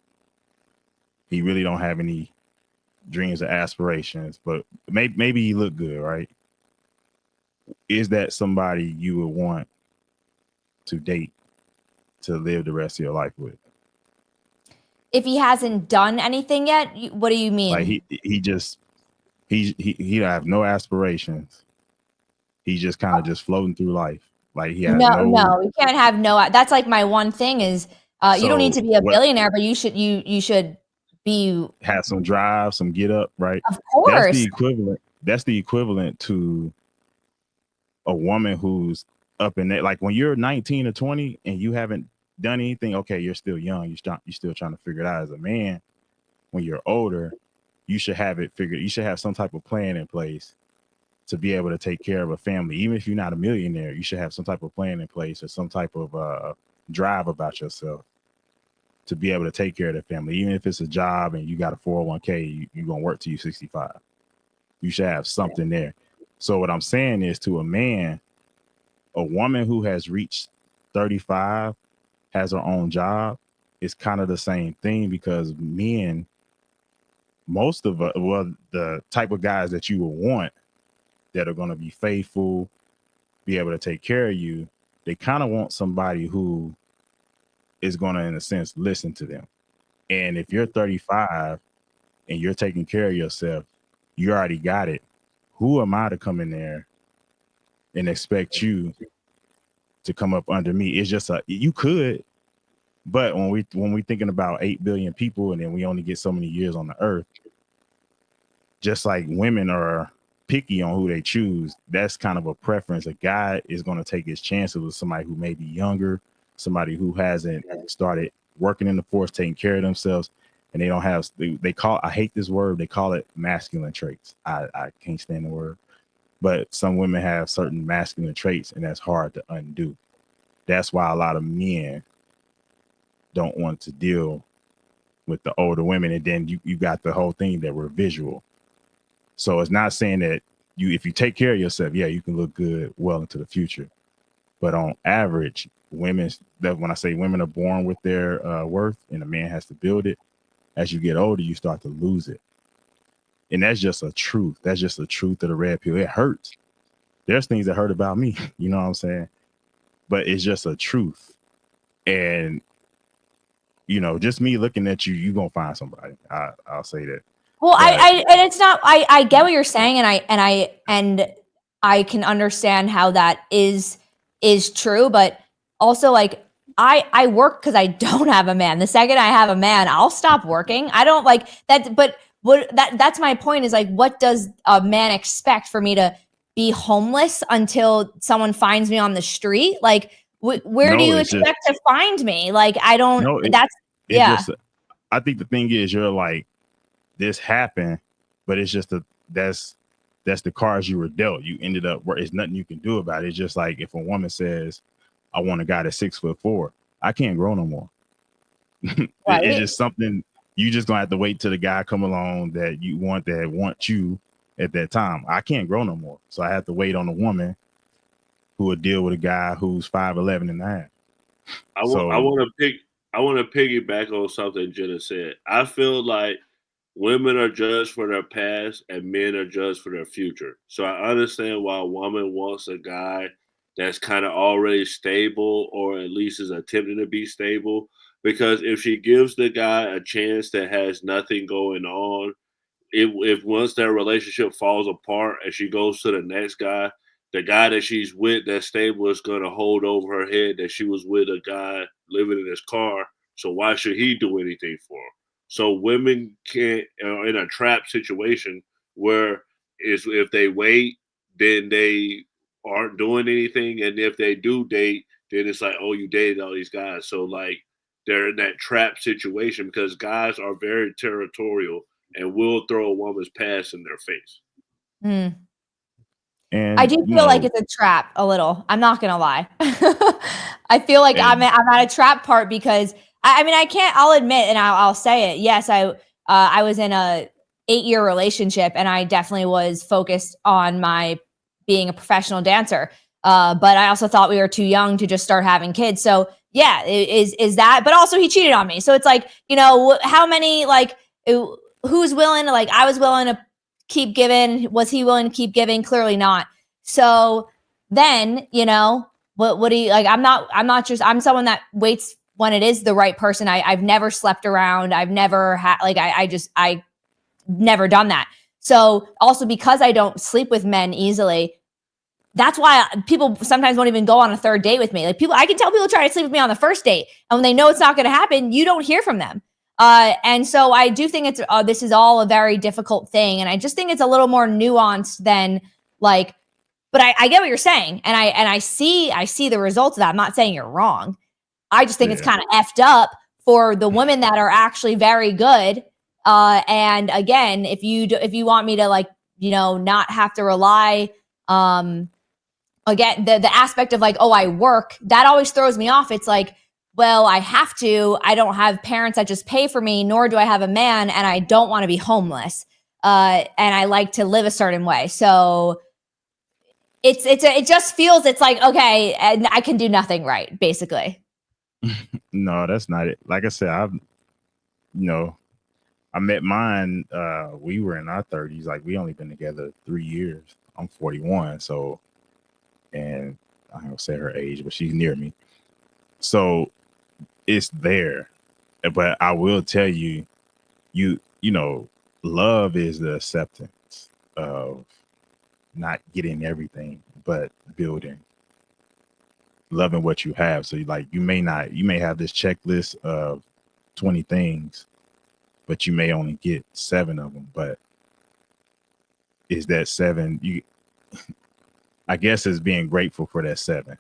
He really don't have any dreams or aspirations, but maybe he look good, right? Is that somebody you would want to date, to live the rest of your life with? If he hasn't done anything yet, what do you mean? Like he have no aspirations. He's just kind of just floating through life. Like he has no, you can't have no. That's like my one thing is you don't need to be a billionaire, but you should be have some drive, some get up, right? Of course. That's the equivalent to a woman who's up in that. Like when you're 19 or 20 and you haven't done anything, okay, you're still young. You're still trying to figure it out. As a man, when you're older, you should have it figured. You should have some type of plan in place to be able to take care of a family. Even if you're not a millionaire, you should have some type of plan in place or some type of drive about yourself. to be able to take care of their family. Even if it's a job and you got a 401k, you're going to work till you're 65. You should have something there. So what I'm saying is, to a man, a woman who has reached 35, has her own job, it's kind of the same thing, because men, most of the type of guys that you will want that are going to be faithful, be able to take care of you, they kind of want somebody who is going to, in a sense, listen to them. And if you're 35 and you're taking care of yourself, you already got it. Who am I to come in there and expect you to come up under me? It's just you could, but when we thinking about 8 billion people and then we only get so many years on the earth, just like women are picky on who they choose, that's kind of a preference. A guy is going to take his chances with somebody who may be younger, somebody who hasn't started working in the force, taking care of themselves, and they don't have, they call, I hate this word, they call it masculine traits. I can't stand the word, but some women have certain masculine traits, and that's hard to undo. That's why a lot of men don't want to deal with the older women. And then you got the whole thing that we're visual. So it's not saying that if you take care of yourself, yeah, you can look good well into the future. But on average, when I say women are born with their worth and a man has to build it, as you get older, you start to lose it. And that's just a truth. That's just a truth of the red pill. It hurts. There's things that hurt about me, you know what I'm saying? But it's just a truth. And, you know, just me looking at you, you're going to find somebody. I'll say that. Well, and it's not, I get what you're saying. And I can understand how that is true, but also, like, I work because I don't have a man. The second I have a man, I'll stop working. I don't like that. But that's my point, is like, what does a man expect, for me to be homeless until someone finds me on the street? Like, where do you expect to find me? Like, I don't, I think the thing is, you're like, this happened, but it's just that's the cards you were dealt. You ended up where it's nothing you can do about it. It's just like if a woman says, I want a guy that's 6'4", I can't grow no more. Right. It's just something you just gonna have to wait till the guy come along that want you at that time. I can't grow no more. So I have to wait on a woman who will deal with a guy who's 5'11" and a half. I want to piggyback on something Jenna said. I feel like women are judged for their past and men are judged for their future. So I understand why a woman wants a guy that's kind of already stable, or at least is attempting to be stable. Because if she gives the guy a chance that has nothing going on, if once their relationship falls apart and she goes to the next guy, the guy that she's with that's stable is going to hold over her head that she was with a guy living in his car. So why should he do anything for her? So women can't, in a trap situation where if they wait, then they aren't doing anything. And if they do date, then it's like, oh, you dated all these guys. So like they're in that trap situation because guys are very territorial and will throw a woman's past in their face. Mm. And I do feel like it's a trap a little. I'm not gonna lie. I feel like I'm at a trap part because I'll admit, and I'll say it. Yes, I was in a 8-year relationship, and I definitely was focused on my being a professional dancer. But I also thought we were too young to just start having kids. So yeah, is that? But also he cheated on me. So it's like, you know, how many, like, who's willing to, like, I was willing to keep giving. Was he willing to keep giving? Clearly not. So then, you know, what do you like? I'm someone that waits when it is the right person. I've never slept around. I've never had, like, I never done that. So also because I don't sleep with men easily, that's why people sometimes won't even go on a third date with me. Like, I can tell people try to sleep with me on the first date, and when they know it's not going to happen, you don't hear from them. And so I do think this is all a very difficult thing. And I just think it's a little more nuanced than, like, but I get what you're saying. And I see the results of that. I'm not saying you're wrong. I just think it's kind of effed up for the women that are actually very good. And again, if you want me to, like, you know, not have to rely, again, the aspect of, like, oh, I work, that always throws me off. It's like, well, I have to. I don't have parents that just pay for me, nor do I have a man, and I don't want to be homeless. And I like to live a certain way. So it just feels, it's like, okay, and I can do nothing right, basically. No, that's not it. Like I said, I met mine. We were in our 30s. Like, we only been together 3 years. I'm 41, so, and I don't say her age, but she's near me. So it's there. But I will tell you, love is the acceptance of not getting everything, but building, loving what you have. So you may have this checklist of 20 things, but you may only get 7 of them. But is that 7? I guess it's being grateful for that 7,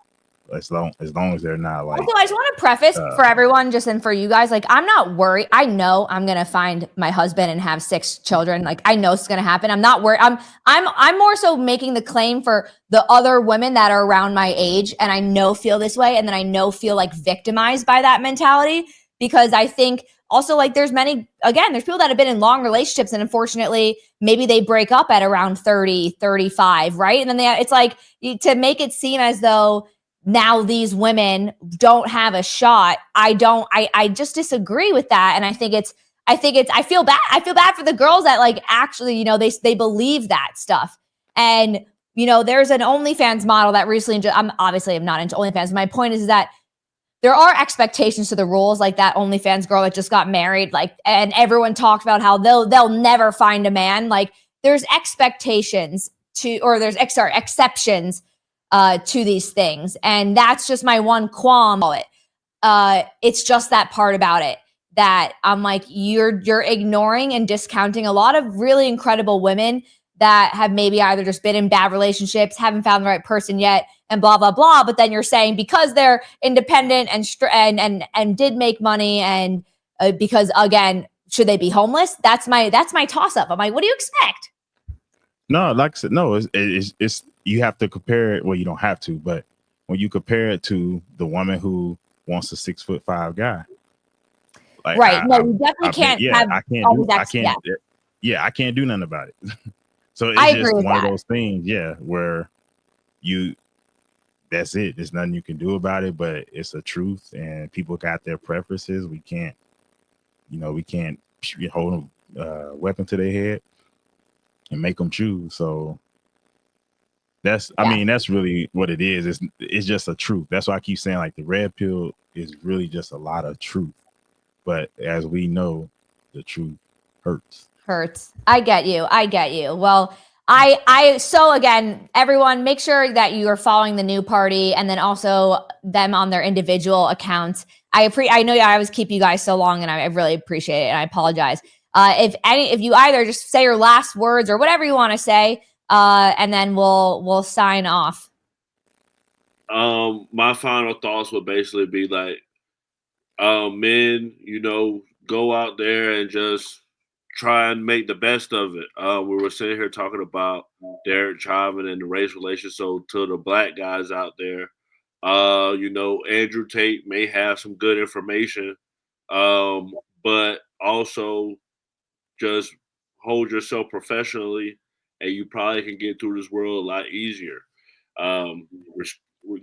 as long as they're not like. Also, I just want to preface for everyone, just and for you guys, like, I'm not worried. I know I'm gonna find my husband and have 6 children. Like, I know it's gonna happen. I'm not worried. I'm more so making the claim for the other women that are around my age, and I know feel this way, and then I know feel like victimized by that mentality, because I think also, like, there's people that have been in long relationships, and unfortunately maybe they break up at around 30, 35, right? And then it's like, to make it seem as though now these women don't have a shot. I just disagree with that. And I feel bad. I feel bad for the girls that, like, actually, they believe that stuff. And, there's an OnlyFans model that recently, I'm not into OnlyFans. My point is that there are expectations to the rules, like that OnlyFans girl that just got married, like, and everyone talked about how they'll never find a man. Like, there's expectations exceptions to these things. And that's just my one qualm of it. It's just that part about it that I'm like, you're ignoring and discounting a lot of really incredible women that have maybe either just been in bad relationships, haven't found the right person yet, and blah, blah, blah. But then you're saying because they're independent and did make money, and because, again, should they be homeless? That's my toss up. I'm like, what do you expect? No, like I said, no, it's you have to compare it. Well, you don't have to, but when you compare it to the woman who wants a 6'5" guy, like, right? You definitely can't have. I can't do nothing about it. So it's just one of those things, where that's it. There's nothing you can do about it, but it's a truth, and people got their preferences. We can't hold a weapon to their head and make them choose. So that's really what it is. It's just a truth. That's why I keep saying, like, the red pill is really just a lot of truth. But as we know, the truth hurts. I get you. Well, so again, everyone, make sure that you are following the new party, and then also them on their individual accounts. I know I always keep you guys so long, and I really appreciate it, and I apologize. If you either just say your last words or whatever you want to say, and then we'll sign off. My final thoughts would basically be like, men, go out there and just try and make the best of it. We were sitting here talking about Derek Chauvin and the race relations. So to the black guys out there, Andrew Tate may have some good information, but also just hold yourself professionally, and you probably can get through this world a lot easier.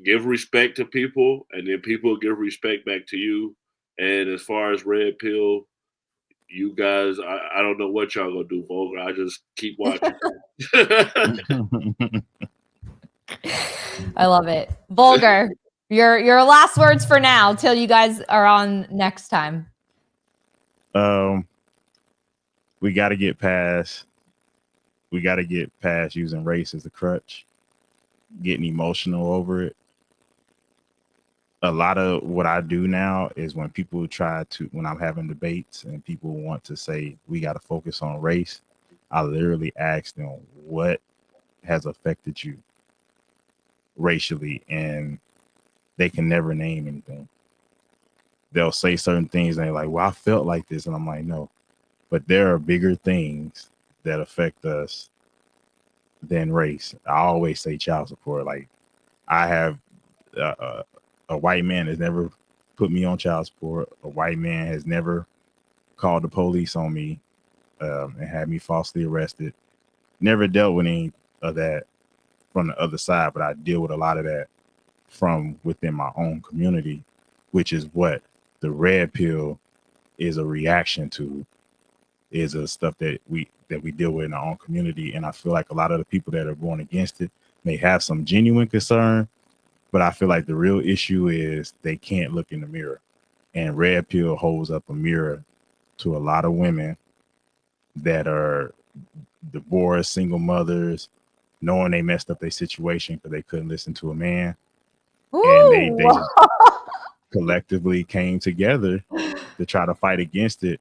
Give respect to people, and then people give respect back to you. And as far as red pill, you guys, I don't know what y'all gonna do, Volker. I just keep watching. I love it. Volker, your last words for now till you guys are on next time. We got to get past using race as a crutch, getting emotional over it. A lot of what I do now is when I'm having debates and people want to say we got to focus on race, I literally ask them, what has affected you racially? And they can never name anything. They'll say certain things and they're like, well, I felt like this. And I'm like, no, but there are bigger things that affect us than race. I always say child support. Like, I have a white man has never put me on child support. A white man has never called the police on me and had me falsely arrested. Never dealt with any of that from the other side, but I deal with a lot of that from within my own community, which is what the red pill is a reaction to, is a stuff that we deal with in our own community. And I feel like a lot of the people that are going against it may have some genuine concern, but I feel like the real issue is they can't look in the mirror. And red pill holds up a mirror to a lot of women that are divorced, single mothers, knowing they messed up their situation because they couldn't listen to a man. Ooh. And they collectively came together to try to fight against it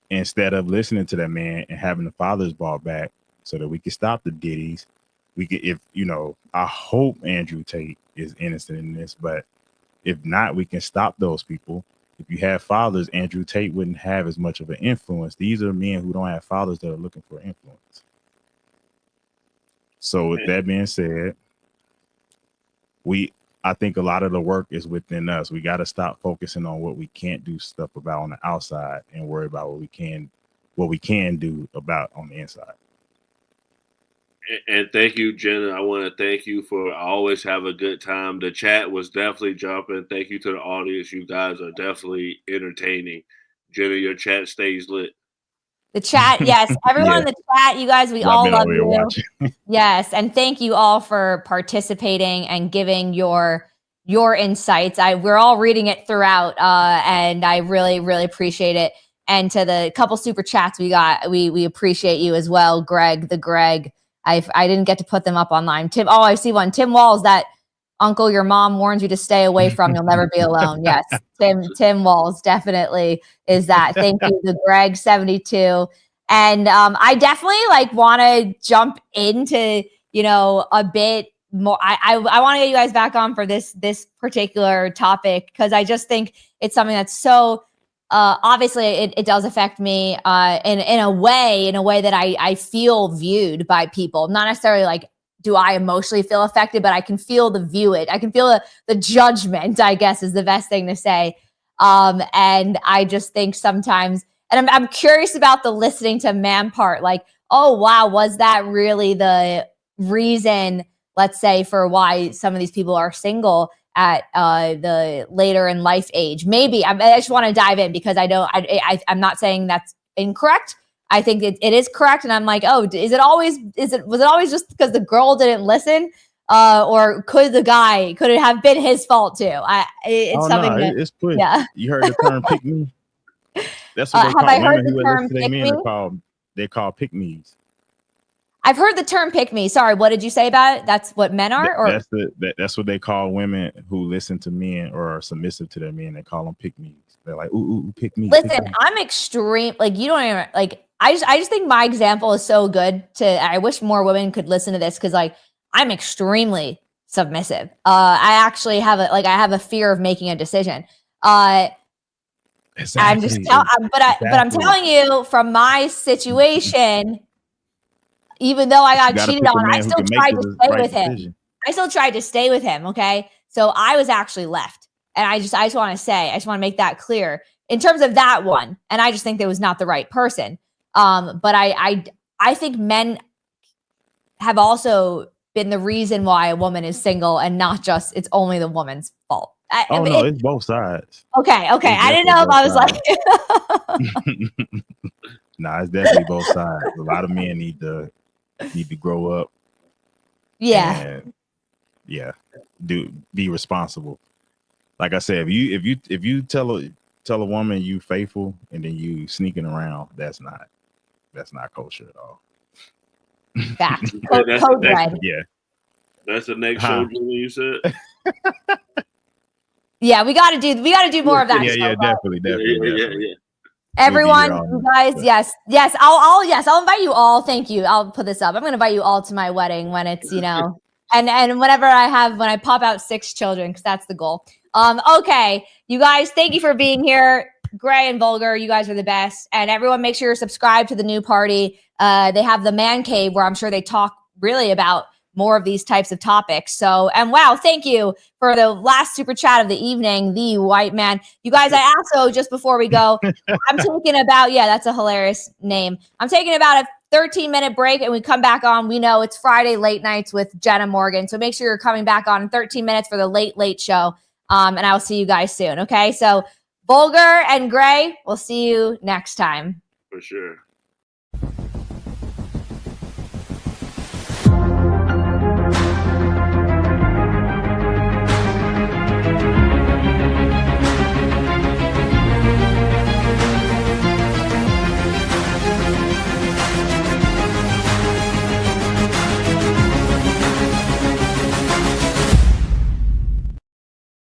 instead of listening to that man and having the father's ball back so that we can stop the Diddies. We could, if you know, I hope Andrew Tate is innocent in this, but if not, we can stop those people. If you have fathers, Andrew Tate wouldn't have as much of an influence. These are men who don't have fathers that are looking for influence. So with that being said, I think a lot of the work is within us. We got to stop focusing on what we can't do stuff about on the outside and worry about what we can do about on the inside. And thank you, Jenna. I want to thank you for always have a good time. The chat was definitely jumping. Thank you to the audience. You guys are definitely entertaining. Jenna, your chat stays lit. The chat, yes. Everyone in the chat, you guys, we all love you. Yes, and thank you all for participating and giving your insights. We're all reading it throughout, and I really, really appreciate it. And to the couple super chats we got, we appreciate you as well, Greg. I didn't get to put them up online. Tim, I see one. Tim Walls, that uncle your mom warns you to stay away from. You'll never be alone. Yes, Tim Walls definitely is that. Thank you to Greg 72. And I definitely want to jump into a bit more. I want to get you guys back on for this particular topic because I just think it's something that's so. Obviously, it does affect me in a way that I feel viewed by people. Not necessarily do I emotionally feel affected, but I can feel I can feel the judgment, I guess is the best thing to say. And I just think sometimes, and I'm curious about the listening to man part. Oh, wow, was that really the reason, let's say, for why some of these people are single at the later in life age? Maybe I just want to dive in because I'm not saying that's incorrect. I think it is correct. And I'm like, oh, was it always just because the girl didn't listen? Or could it have been his fault too? It's put. Yeah. You heard the term pick me? That's what they call women who listen to their men. They're called pick me's. I've heard the term pick me. Sorry, what did you say about it? That's what men are? That's what they call women who listen to men or are submissive to their men. They call them pick me's. They're like, ooh, pick me. Listen, pick me. I'm extreme. You don't even I just think my example is so good I wish more women could listen to this because I'm extremely submissive. I actually have a fear of making a decision. Exactly. I'm telling you from my situation, even though I got cheated on, I still tried to stay with him. I still tried to stay with him. Okay. So I was actually left. And I just want to make that clear in terms of that one. And I just think that was not the right person. But I think men have also been the reason why a woman is single and not just it's only the woman's fault. It's both sides. Okay. I didn't know if I was Nah, it's definitely both sides. A lot of men need to grow up. Yeah. And, be responsible. Like I said, if you tell a woman you faithful and then you sneaking around, that's not kosher at all. Fact. Yeah. That's the next show, Jimmy, you said. Yeah, we got to do more of that. Yeah, definitely. Yeah. Everyone, you guys, yes. I'll invite you all. Thank you. I'll put this up. I'm going to invite you all to my wedding when it's, and whenever when I pop out 6 children, because that's the goal. Okay, you guys, thank you for being here. Gray and Vulgar, you guys are the best. And everyone, make sure you're subscribed to the new party. They have the man cave where I'm sure they talk really about more of these types of topics. So, and wow, thank you for the last super chat of the evening, the white man. You guys, I also, just before we go, I'm taking about, yeah, that's a hilarious name. I'm taking about a 13-minute break and we come back on. We know it's Friday late nights with Jenna Morgan. So make sure you're coming back on in 13 minutes for the late show. And I will see you guys soon. Okay. So Vulgar and Gray, we'll see you next time. For sure.